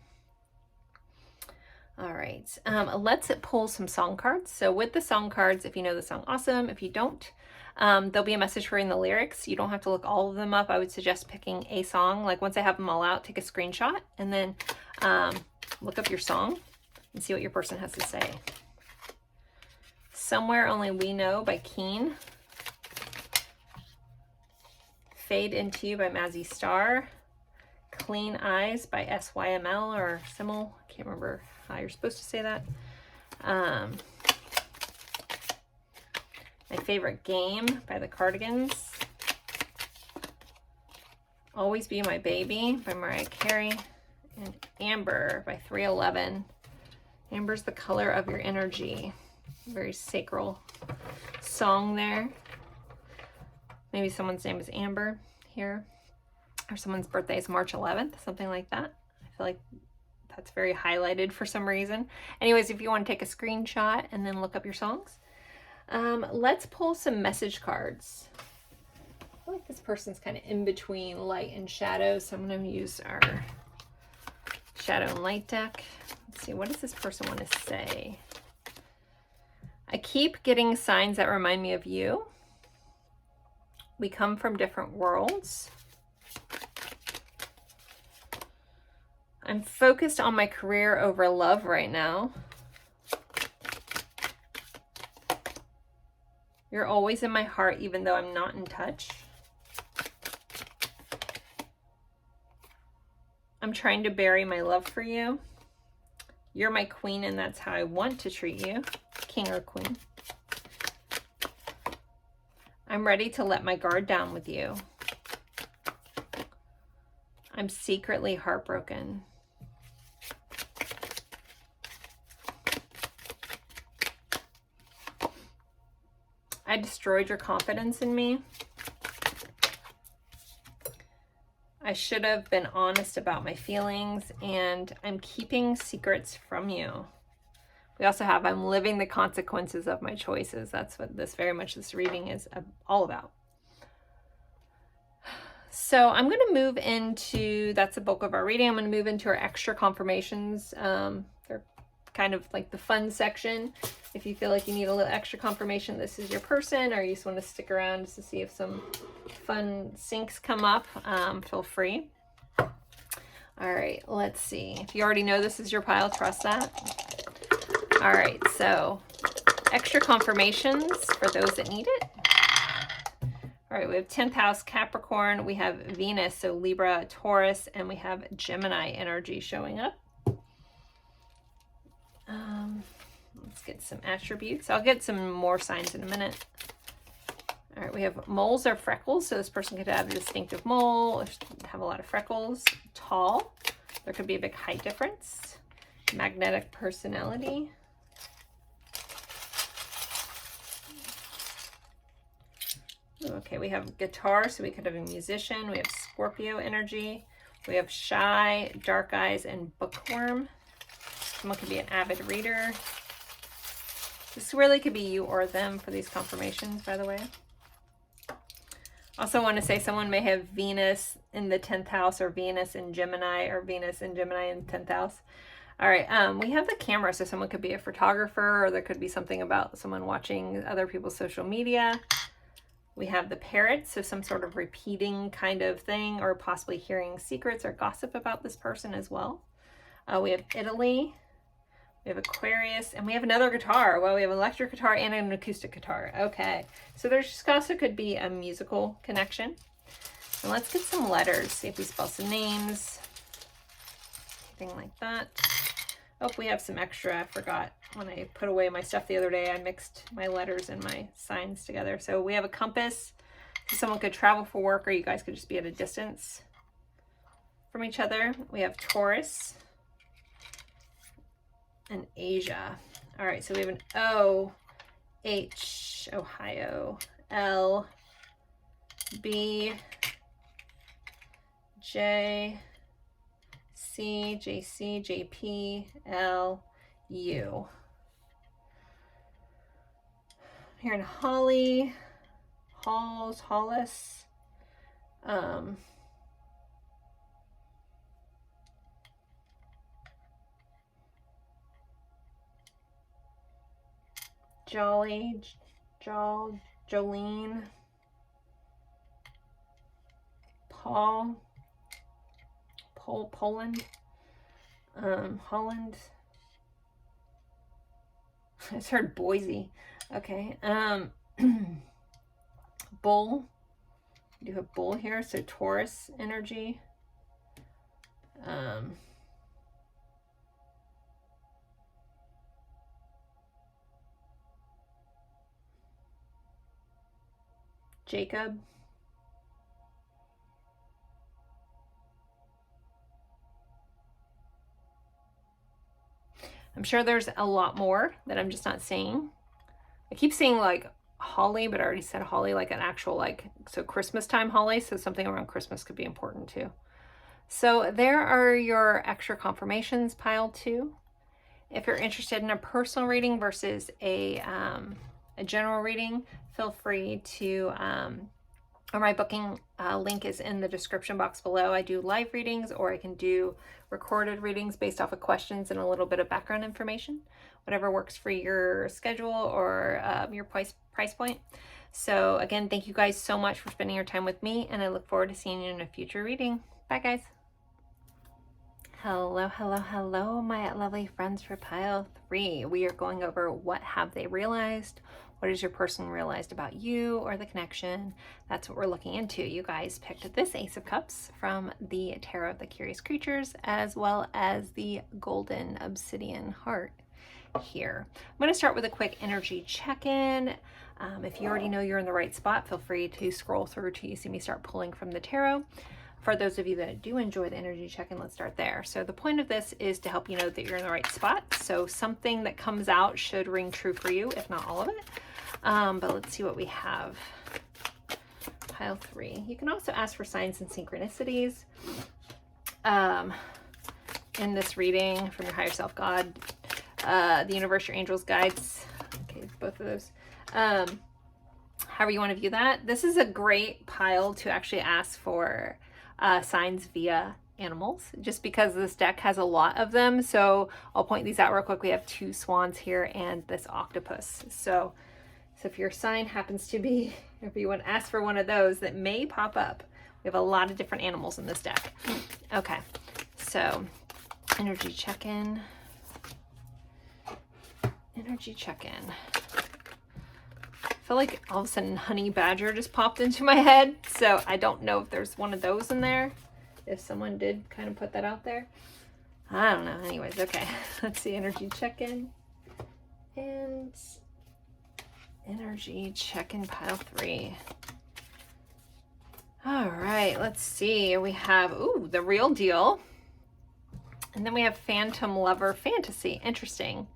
All right, let's pull some song cards. So with the song cards, if you know the song, awesome. If you don't, there'll be a message for you in the lyrics. You don't have to look all of them up. I would suggest picking a song. Like once I have them all out, take a screenshot and then look up your song and see what your person has to say. Somewhere Only We Know by Keen. Fade Into You by Mazzy Star. Clean Eyes by SYML or Simul. I can't remember how you're supposed to say that. My Favorite Game by the Cardigans. Always Be My Baby by Mariah Carey. And Amber by 311. Amber's the color of your energy. Very sacral song there. Maybe someone's name is Amber here. Or someone's birthday is March 11th, something like that. I feel like that's very highlighted for some reason. Anyways, if you want to take a screenshot and then look up your songs. Let's pull some message cards. I feel like this person's kind of in between light and shadow, so I'm going to use our shadow and light deck. Let's see, what does this person want to say? I keep getting signs that remind me of you. We come from different worlds. I'm focused on my career over love right now. You're always in my heart, even though I'm not in touch. I'm trying to bury my love for you. You're my queen, and that's how I want to treat you. King or queen. I'm ready to let my guard down with you. I'm secretly heartbroken. I destroyed your confidence in me. I should have been honest about my feelings, and I'm keeping secrets from you. We also have, I'm living the consequences of my choices. That's what this reading is all about. So I'm going to move into, that's the bulk of our reading. I'm going to move into our extra confirmations. They're kind of like the fun section. If you feel like you need a little extra confirmation this is your person, or you just want to stick around just to see if some fun syncs come up, feel free. All right, let's see. If you already know this is your pile, trust that. All right, so extra confirmations for those that need it. All right, we have 10th house Capricorn, we have Venus, so Libra, Taurus, and we have Gemini energy showing up. Let's get some attributes. I'll get some more signs in a minute. All right, we have moles or freckles, so this person could have a distinctive mole, or have a lot of freckles. Tall, there could be a big height difference. Magnetic personality. Okay, we have guitar, so we could have a musician. We have Scorpio energy. We have shy, dark eyes, and bookworm. Someone could be an avid reader. This really could be you or them for these confirmations, by the way. Also want to say someone may have Venus in the 10th house, or Venus in Gemini, or Venus in Gemini in 10th house. All right, we have the camera, so someone could be a photographer, or there could be something about someone watching other people's social media. We have the parrot, so some sort of repeating kind of thing, or possibly hearing secrets or gossip about this person as well. We have Italy, we have Aquarius, and we have another guitar. Well, we have an electric guitar and an acoustic guitar. Okay, so there's just also could be a musical connection. And let's get some letters, see if we spell some names, anything like that. Oh, we have some extra. I forgot when I put away my stuff the other day, I mixed my letters and my signs together. So we have a compass, so someone could travel for work, or you guys could just be at a distance from each other. We have Taurus and Asia. All right, so we have an O, H, Ohio, L, B, J, C, JC, JP, L, U. Here in Holly, Halls, Hollis, Jolly, Jolene, Paul, Poland, Holland. I just heard Boise. Okay. Bull. We do have bull here, so Taurus energy. Jacob. I'm sure there's a lot more that I'm just not seeing. I keep seeing like holly, but I already said holly, like an actual like, so Christmas time holly. So something around Christmas could be important too. So there are your extra confirmations, pile 2. If you're interested in a personal reading versus a general reading, feel free to, or my booking link is in the description box below. I do live readings, or I can do recorded readings based off of questions and a little bit of background information, whatever works for your schedule or your price point. So again, thank you guys so much for spending your time with me, and I look forward to seeing you in a future reading. Bye guys. Hello, hello, hello, my lovely friends for pile 3. We are going over what have they realized, what has your person realized about you or the connection. That's what we're looking into. You guys picked this Ace of Cups from the Tarot of the Curious Creatures, as well as the Golden Obsidian Heart here. I'm going to start with a quick energy check-in. If you already know you're in the right spot, feel free to scroll through till you see me start pulling from the tarot. For those of you that do enjoy the energy check-in, let's start there. So the point of this is to help you know that you're in the right spot. So something that comes out should ring true for you, if not all of it. But let's see what we have. Pile 3. You can also ask for signs and synchronicities in this reading from your higher self, God, the universe, your angels, guides. Okay, both of those. However you want to view that. This is a great pile to actually ask for signs via animals just because this deck has a lot of them. So I'll point these out real quick. We have 2 swans here and this octopus. So if your sign happens to be, if you want to ask for one of those, that may pop up. We have a lot of different animals in this deck. Okay, so energy check-in. Energy check-in. I feel like all of a sudden honey badger just popped into my head. So I don't know if there's one of those in there. If someone did kind of put that out there. I don't know. Anyways, okay. Let's see. Energy check-in. And energy check-in pile 3. All right. Let's see. We have, ooh, the real deal. And then we have Phantom Lover Fantasy. Interesting.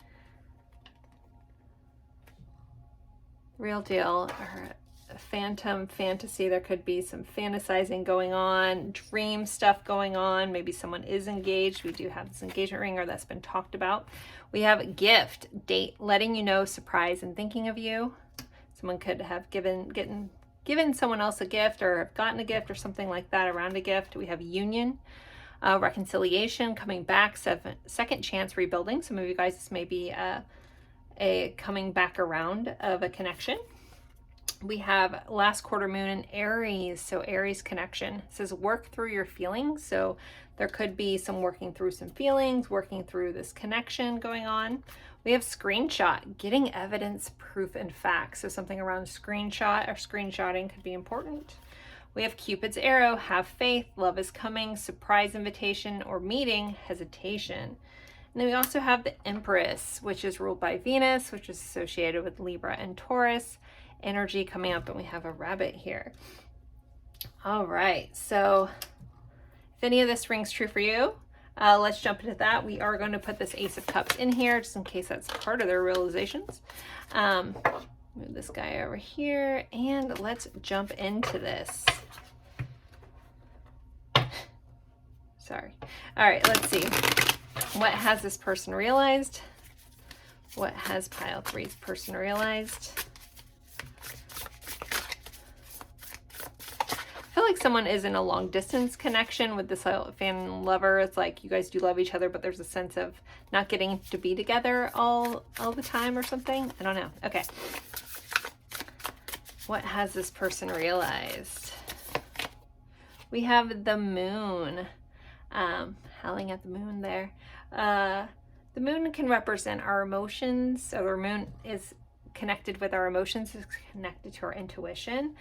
Real deal, or phantom fantasy. There could be some fantasizing going on, dream stuff going on. Maybe someone is engaged. We do have this engagement ring, or that's been talked about. We have gift, date, letting you know, surprise, and thinking of you. Someone could have given someone else a gift, or have gotten a gift, or something like that around a gift. We have union, reconciliation, coming back, second chance, rebuilding. Some of you guys, this may be a coming back around of a connection. We have last quarter moon in Aries, so Aries connection. It says work through your feelings. So there could be some working through some feelings, working through this connection going on. We have screenshot, getting evidence, proof, and facts. So something around screenshot or screenshotting could be important. We have Cupid's arrow, have faith, love is coming, surprise invitation or meeting, hesitation. And then we also have the Empress, which is ruled by Venus, which is associated with Libra and Taurus. Energy coming up, and we have a rabbit here. All right, so if any of this rings true for you, let's jump into that. We are going to put this Ace of Cups in here, just in case that's part of their realizations. Move this guy over here, and let's jump into this. Sorry. All right, let's see. What has this person realized? What has pile 3's person realized? I feel like someone is in a long distance connection with this fan lover. It's like you guys do love each other, but there's a sense of not getting to be together all the time or something. I don't know. Okay. What has this person realized? We have the moon. Howling at the moon there. The moon can represent our emotions. So the moon is connected with our emotions, is connected to our intuition.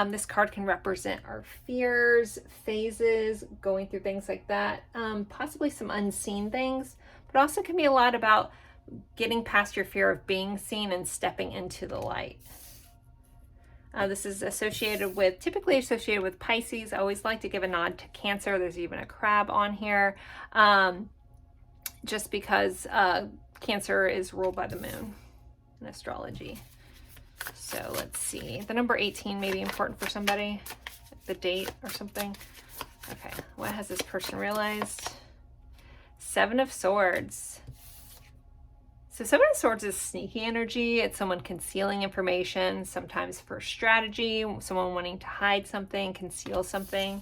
This card can represent our fears, phases, going through things like that. Possibly some unseen things, but also can be a lot about getting past your fear of being seen and stepping into the light. This is typically associated with Pisces. I always like to give a nod to Cancer. There's even a crab on here, just because Cancer is ruled by the moon in astrology. So let's see. The number 18 may be important for somebody, the date or something. Okay, what has this person realized? 7 of Swords. So 7 of Swords is sneaky energy. It's someone concealing information, sometimes for strategy, someone wanting to hide something, conceal something.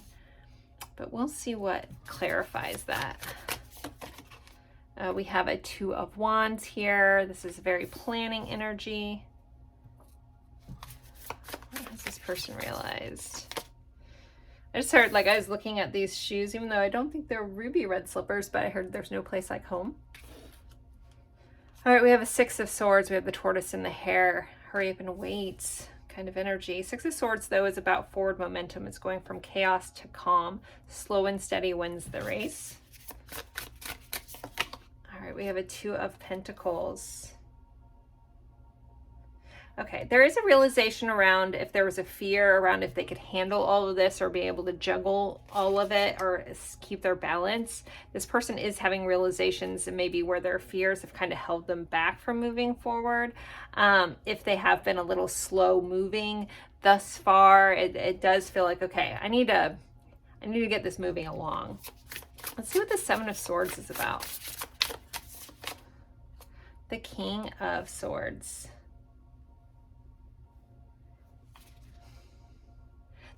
But we'll see what clarifies that. We have a 2 of Wands here. This is very planning energy. What has this person realized? I just heard, like, I was looking at these shoes, even though I don't think they're ruby red slippers, but I heard there's no place like home. All right, we have a 6 of Swords. We have the tortoise and the hare. Hurry up and wait kind of energy. 6 of Swords, though, is about forward momentum. It's going from chaos to calm. Slow and steady wins the race. All right, we have a 2 of Pentacles. Okay, there is a realization around if there was a fear around if they could handle all of this or be able to juggle all of it or keep their balance. This person is having realizations and maybe where their fears have kind of held them back from moving forward. If they have been a little slow moving thus far, it does feel like, okay, I need to get this moving along. Let's see what the 7 of Swords is about. The King of Swords.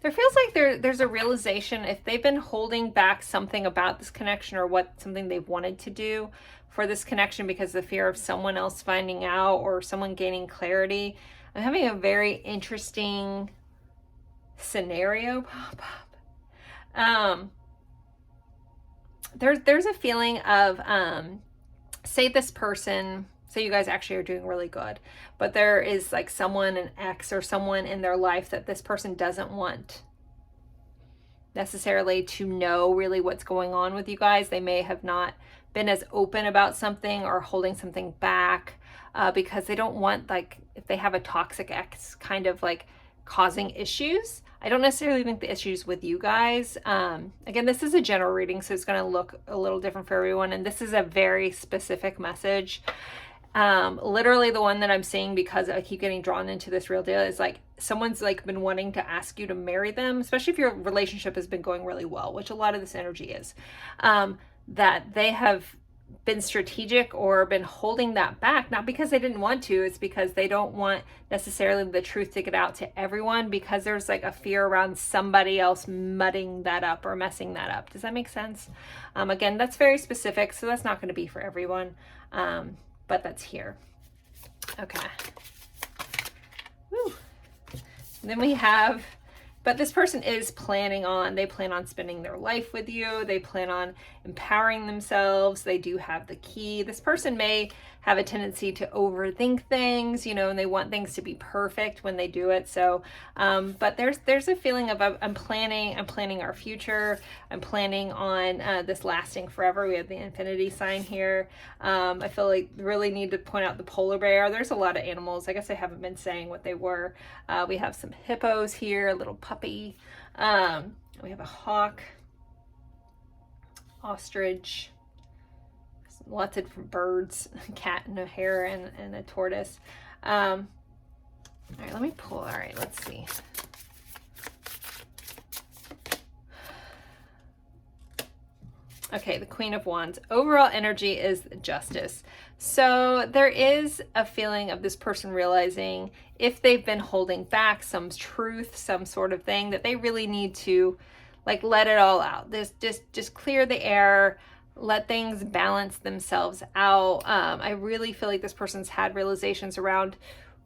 There feels like there's a realization if they've been holding back something about this connection or something they've wanted to do for this connection because of the fear of someone else finding out or someone gaining clarity. I'm having a very interesting scenario pop up. There's a feeling of say you guys actually are doing really good, but there is like someone, an ex or someone in their life that this person doesn't want necessarily to know really what's going on with you guys. They may have not been as open about something or holding something back because they don't want, like, if they have a toxic ex kind of like causing issues. I don't necessarily think the issues with you guys. Again, this is a general reading, so it's going to look a little different for everyone. And this is a very specific message. Literally the one that I'm seeing, because I keep getting drawn into this real deal, is like someone's like been wanting to ask you to marry them, especially if your relationship has been going really well, which a lot of this energy is, that they have been strategic or been holding that back, not because they didn't want to, it's because they don't want necessarily the truth to get out to everyone, because there's like a fear around somebody else mudding that up or messing that up. Does that make sense? Again, that's very specific, so that's not going to be for everyone, but that's here. Okay. Woo. And then we have, but this person is they plan on spending their life with you. They plan on empowering themselves. They do have the key. This person may have a tendency to overthink things, you know, and they want things to be perfect when they do it. So, but there's a feeling of I'm planning our future. I'm planning on this lasting forever. We have the infinity sign here. I feel like really need to point out the polar bear. There's a lot of animals. I guess I haven't been saying what they were. We have some hippos here, a little puppy. We have a hawk, ostrich, lots of different birds, a cat and a hare and a tortoise. All right, let me pull. All right, let's see. Okay, the Queen of Wands. Overall energy is justice. So there is a feeling of this person realizing if they've been holding back some truth, some sort of thing, that they really need to like let it all out. Just clear the air, let things balance themselves out. I really feel like this person's had realizations around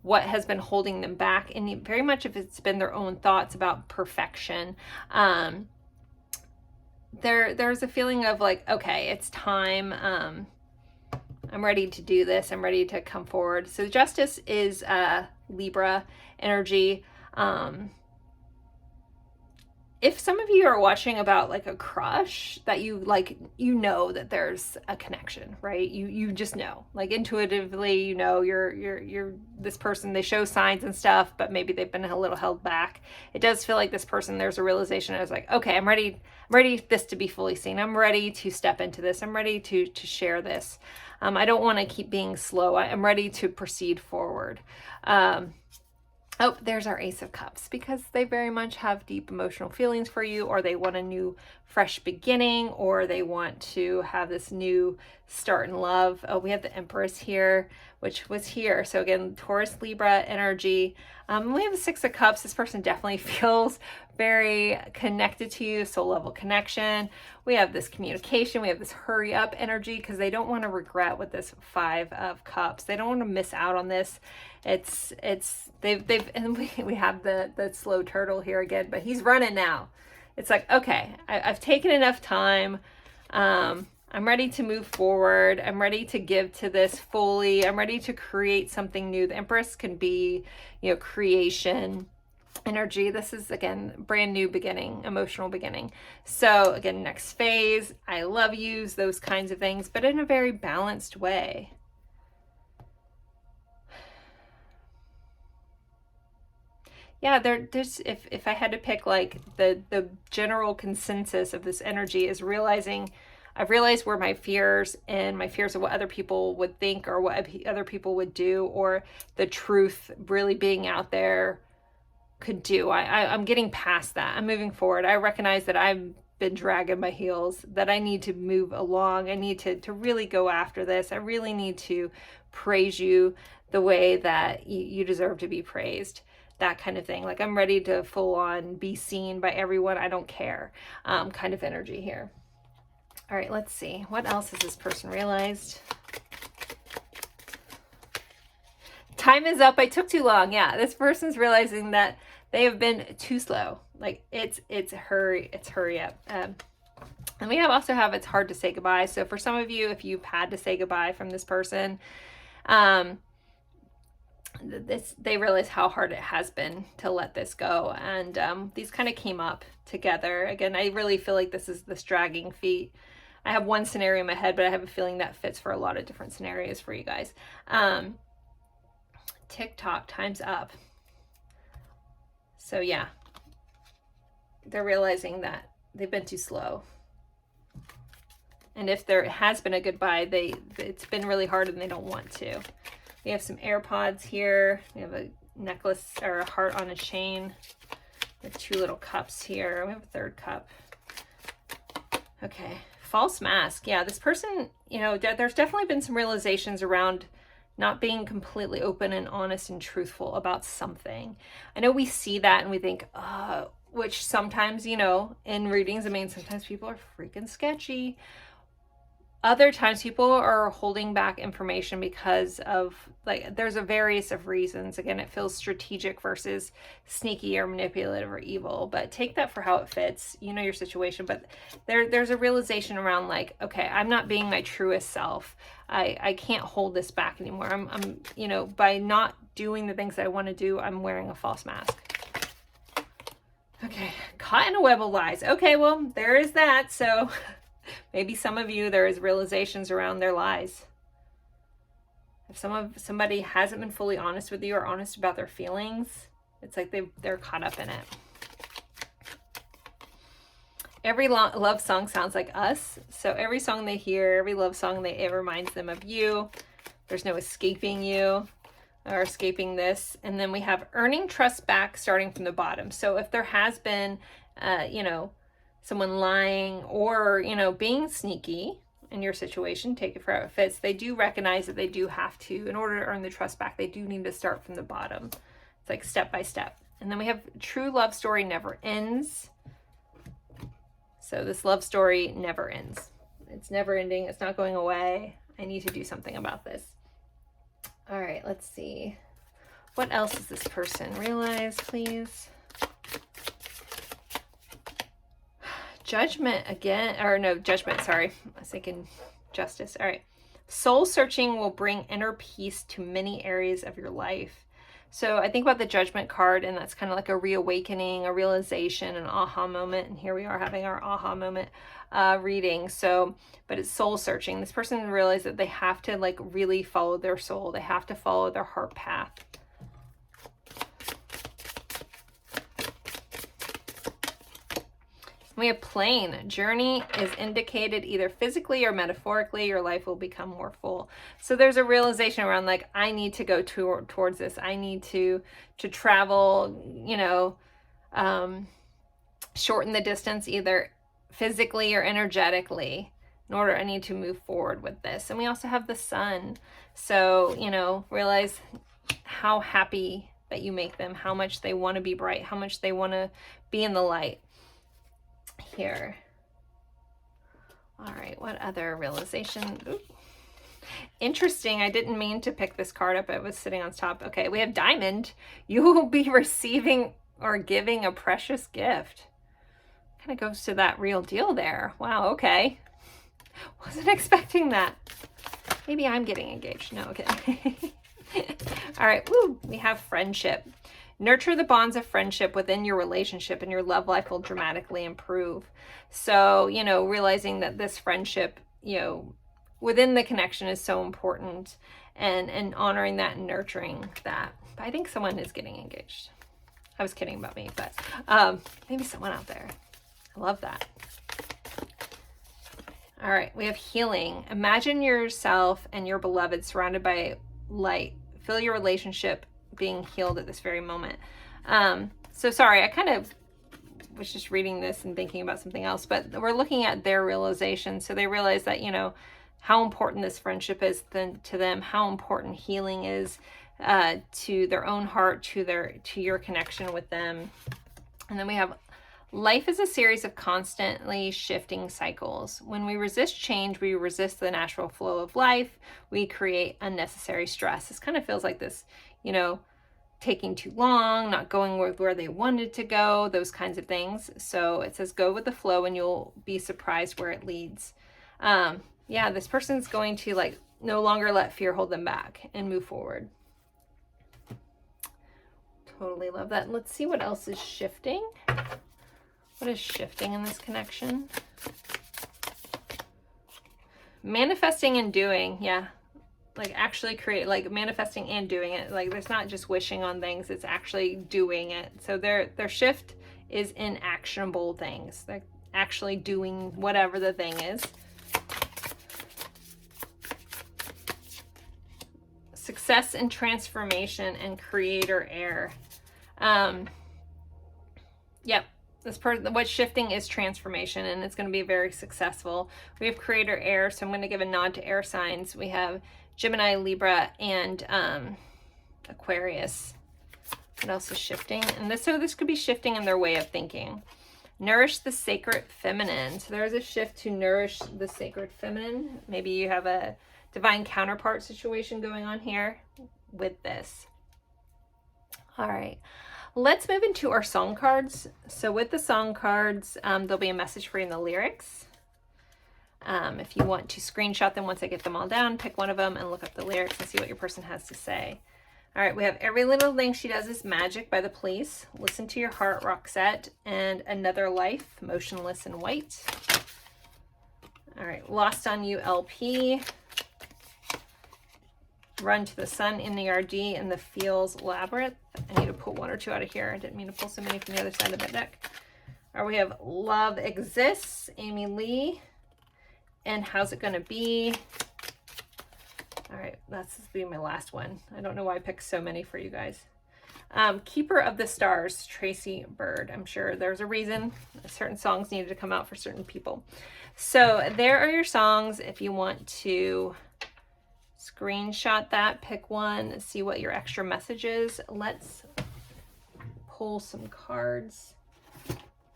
what has been holding them back, and very much if it's been their own thoughts about perfection. There's a feeling of like, okay, it's time. I'm ready to do this. I'm ready to come forward. So justice is Libra energy. If some of you are watching about like a crush that you like, you know that there's a connection, right? You just know, like intuitively, you know, you're this person. They show signs and stuff, but maybe they've been a little held back. It does feel like this person, there's a realization. I was like, okay, I'm ready this to be fully seen. I'm ready to step into this. I'm ready to share this. I don't want to keep being slow. I'm ready to proceed forward. Oh, there's our Ace of Cups, because they very much have deep emotional feelings for you, or they want a new, fresh beginning, or they want to have this new start in love. Oh, we have the Empress here, which was here. So again, Taurus, Libra energy. We have the Six of Cups. This person definitely feels very connected to you, soul level connection. We have this communication. We have this hurry up energy, because they don't want to regret with this Five of Cups. They don't want to miss out on this. They've and we have the slow turtle here again, but he's running now. It's like, okay, I've taken enough time. I'm ready to move forward. I'm ready to give to this fully. I'm ready to create something new. The Empress can be, you know, creation energy. This is, again, brand new beginning, emotional beginning. So again, next phase, I love yous, those kinds of things, but in a very balanced way. Yeah, there's if I had to pick like the general consensus of this energy is realizing, I've realized where my fears and my fears of what other people would think or what other people would do, or the truth really being out there could do. I'm getting past that. I'm moving forward. I recognize that I've been dragging my heels, that I need to move along. I need to really go after this. I really need to praise you the way that you deserve to be praised. that kind of thing. Like, I'm ready to full on be seen by everyone. I don't care, kind of energy here. All right, let's see. What else has this person realized? Time is up. I took too long. Yeah, this person's realizing that they have been too slow. Like, it's hurry up. And we also have it's hard to say goodbye. So for some of you, if you've had to say goodbye from this person, they realize how hard it has been to let this go. And these kind of came up together. Again, I really feel like this is this dragging feet. I have one scenario in my head, but I have a feeling that fits for a lot of different scenarios for you guys. TikTok, time's up. So yeah, they're realizing that they've been too slow. And if there has been a goodbye, it's been really hard and they don't want to. We have some AirPods here. We have a necklace or a heart on a chain with 2 little cups here. We have a 3rd cup. Okay, false mask. Yeah, this person, you know, there's definitely been some realizations around not being completely open and honest and truthful about something. I know we see that and we think, which sometimes, you know, in readings, I mean, sometimes people are freaking sketchy. Other times people are holding back information because of, like, there's a various of reasons. Again, it feels strategic versus sneaky or manipulative or evil, but take that for how it fits. You know your situation, but there's a realization around, like, okay, I'm not being my truest self. I can't hold this back anymore. I'm you know, by not doing the things that I want to do, I'm wearing a false mask. Okay, caught in a web of lies. Okay, well, there is that. So maybe some of you, there is realizations around their lies. If somebody hasn't been fully honest with you or honest about their feelings, it's like they're caught up in it. Every love song sounds like us. So every song they hear, every love song, it reminds them of you. There's no escaping you or escaping this. And then we have earning trust back, starting from the bottom. So if there has been, you know, someone lying or, you know, being sneaky in your situation, take it for how it fits, they do recognize that they do have to, in order to earn the trust back, they do need to start from the bottom. It's like step by step. And then we have true love story never ends. So this love story never ends. It's never ending. It's not going away. I need to do something about this. All right, let's see. What else does this person realize, please? Judgment again, or no, judgment, sorry. I was thinking justice. All right. Soul searching will bring inner peace to many areas of your life. So I think about the Judgment card, and that's kind of like a reawakening, a realization, an aha moment. And here we are having our aha moment reading. So, but it's soul searching. This person realized that they have to, like, really follow their soul. They have to follow their heart path. We have plane. Journey is indicated either physically or metaphorically. Your life will become more full. So there's a realization around, like, I need to go towards this. I need to travel, you know, shorten the distance either physically or energetically. In order, I need to move forward with this. And we also have the sun. So, you know, realize how happy that you make them, how much they want to be bright, how much they want to be in the light. Here. All right, what other realization? Ooh. Interesting. I didn't mean to pick this card up. It was sitting on top. Okay, we have diamond. You will be receiving or giving a precious gift. Kind of goes to that real deal there. Wow, okay. Wasn't expecting that. Maybe I'm getting engaged. No, okay. All right, woo, we have friendship. Nurture the bonds of friendship within your relationship and your love life will dramatically improve. So, you know, realizing that this friendship, you know, within the connection is so important, and honoring that and nurturing that. But I think someone is getting engaged. I was kidding about me, but maybe someone out there. I love that. All right, we have healing. Imagine yourself and your beloved surrounded by light. Feel your relationship being healed at this very moment. So sorry, I kind of was just reading this and thinking about something else, but we're looking at their realization. So they realize that, you know, how important this friendship is to them, how important healing is to their own heart, to your connection with them. And then we have life is a series of constantly shifting cycles. When we resist change, we resist the natural flow of life. We create unnecessary stress. This kind of feels like this, you know, taking too long, not going where they wanted to go, those kinds of things. So it says go with the flow and you'll be surprised where it leads. Yeah, this person's going to like no longer let fear hold them back and move forward. Totally love that. Let's see what else is shifting. What is shifting in this connection? Manifesting and doing, yeah. Like actually create, like manifesting and doing it. Like there's not just wishing on things, it's actually doing it. So their shift is in actionable things. They're actually doing whatever the thing is. Success and transformation and creator air. Yep. This person, what's shifting is transformation, and it's going to be very successful. We have creator air, so I'm going to give a nod to air signs. We have Gemini, Libra, and Aquarius. What else is shifting? And this could be shifting in their way of thinking. Nourish the sacred feminine. So there's a shift to nourish the sacred feminine. Maybe you have a divine counterpart situation going on here with this. All right. Let's move into our song cards. So with the song cards, there'll be a message for you in the lyrics. If you want to screenshot them once I get them all down, pick one of them and look up the lyrics and see what your person has to say. All right, we have Every Little Thing She Does Is Magic by The Police, Listen to Your Heart, Roxette, and Another Life, Motionless in White. All right, Lost on You, LP. Run to the Sun, NERD, and The Feels, Labyrinth. I need to pull one or two out of here. I didn't mean to pull so many from the other side of that deck. All right, we have Love Exists, Amy Lee, and How's It Gonna Be? All right, that's be my last one. I don't know why I picked so many for you guys. Keeper of the Stars, Tracy Bird. I'm sure there's a reason certain songs needed to come out for certain people. So there are your songs. If you want to screenshot that, pick one, see what your extra message is. Let's pull some cards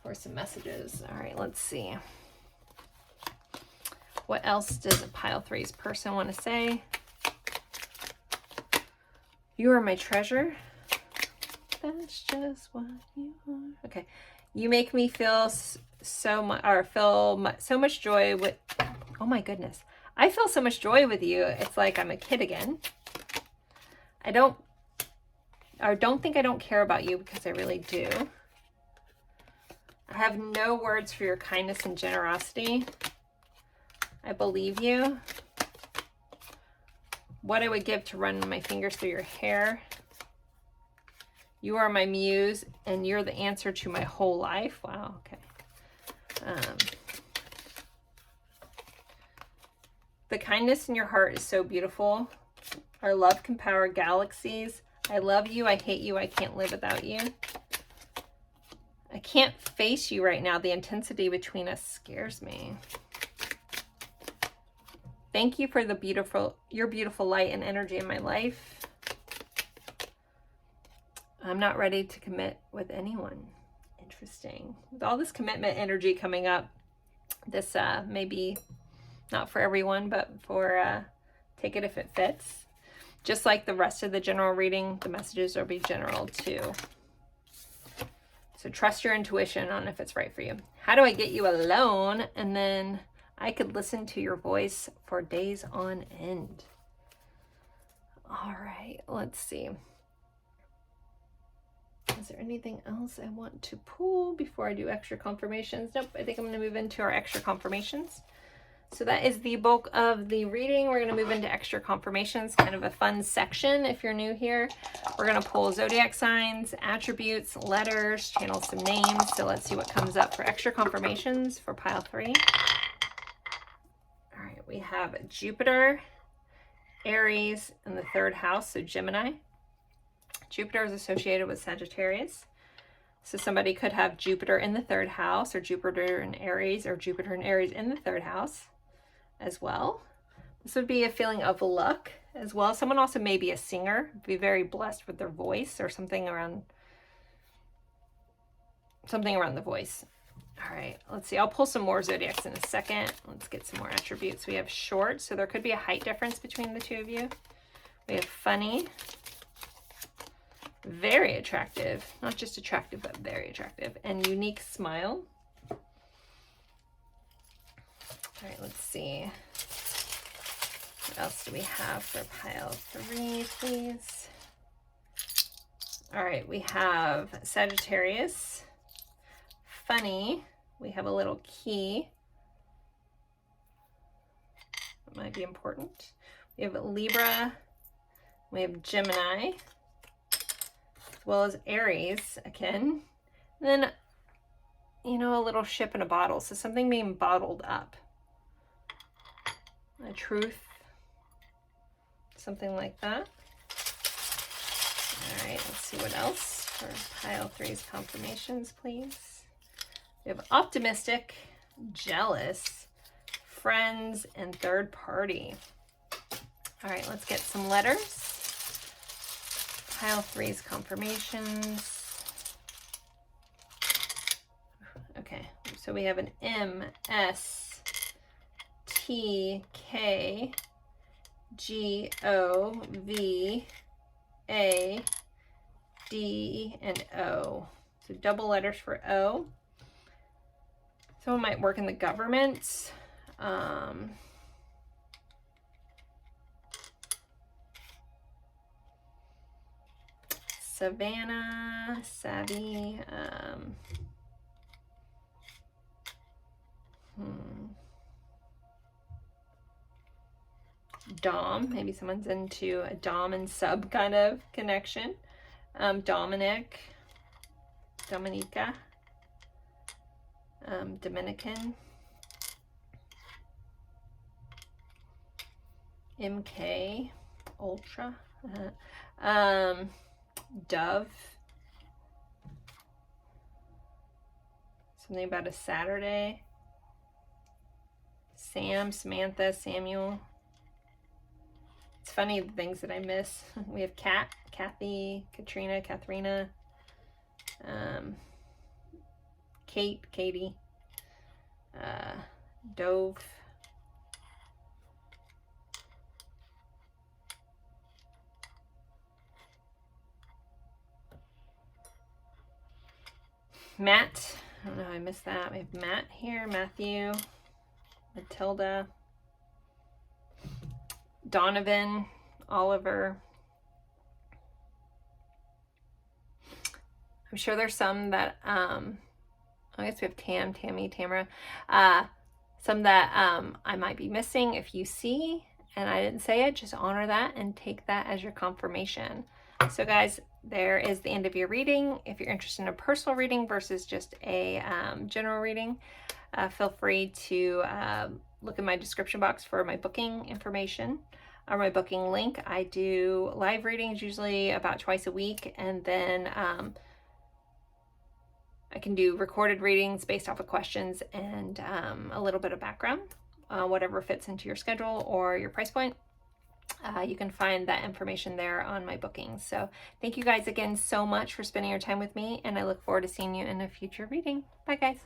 for some messages. All right, let's see. What else does a pile three's person want to say? You are my treasure. That's just what you are. Okay. You make me feel so much joy with, oh my goodness. I feel so much joy with you. It's like I'm a kid again. I don't think I don't care about you, because I really do. I have no words for your kindness and generosity. I believe you. What I would give to run my fingers through your hair. You are my muse, and you're the answer to my whole life. Wow, okay. The kindness in your heart is so beautiful. Our love can power galaxies. I love you. I hate you. I can't live without you. I can't face you right now. The intensity between us scares me. Thank you for your beautiful light and energy in my life. I'm not ready to commit with anyone. Interesting. With all this commitment energy coming up, this may be not for everyone, but for take it if it fits. Just like the rest of the general reading, the messages will be general too. So trust your intuition on if it's right for you. How do I get you alone? And then I could listen to your voice for days on end. All right, let's see. Is there anything else I want to pull before I do extra confirmations? Nope, I think I'm going to move into our extra confirmations. So that is the bulk of the reading. We're going to move into extra confirmations, kind of a fun section if you're new here. We're going to pull zodiac signs, attributes, letters, channel some names. So let's see what comes up for extra confirmations for pile 3. All right, we have Jupiter, Aries in the 3rd house, so Gemini. Jupiter is associated with Sagittarius. So somebody could have Jupiter in the 3rd house, or Jupiter in Aries, or Jupiter and Aries in the 3rd house as well. This would be a feeling of luck as well. Someone also may be a singer, be very blessed with their voice or something around the voice. All right, let's see. I'll pull some more zodiacs in a second. Let's get some more attributes. We have short, so there could be a height difference between the two of you. We have funny, very attractive, not just attractive, but very attractive, and unique smile. All right, let's see. What else do we have for pile 3, please? All right, we have Sagittarius, funny. We have a little key. That might be important. We have Libra. We have Gemini, as well as Aries again. And then, you know, a little ship in a bottle. So something being bottled up. A truth. Something like that. All right, let's see what else for pile 3's confirmations, please. We have optimistic, jealous, friends, and third party. All right, let's get some letters. Pile 3's confirmations. Okay, so we have an M, S, T, K, G, O, V, A, D, and O. So double letters for O. Someone might work in the government. Savannah, savvy, Dom, maybe someone's into a Dom and sub kind of connection. Dominic, Dominica, Dominican, MK, Ultra, Dove, something about a Saturday, Sam, Samantha, Samuel. It's funny the things that I miss. We have Kat, Kathy, Katrina, Katharina, Kate, Katie, Dove, Matt. I don't know, I missed that. We have Matt here, Matthew, Matilda, Donovan, Oliver. I'm sure there's some that, I guess we have Tam, Tammy, Tamara. Some that I might be missing. If you see and I didn't say it, just honor that and take that as your confirmation. So guys, there is the end of your reading. If you're interested in a personal reading versus just a general reading, feel free to look in my description box for my booking information or my booking link. I do live readings usually about twice a week, and then I can do recorded readings based off of questions and a little bit of background, whatever fits into your schedule or your price point. You can find that information there on my bookings. So thank you guys again so much for spending your time with me, and I look forward to seeing you in a future reading. Bye guys.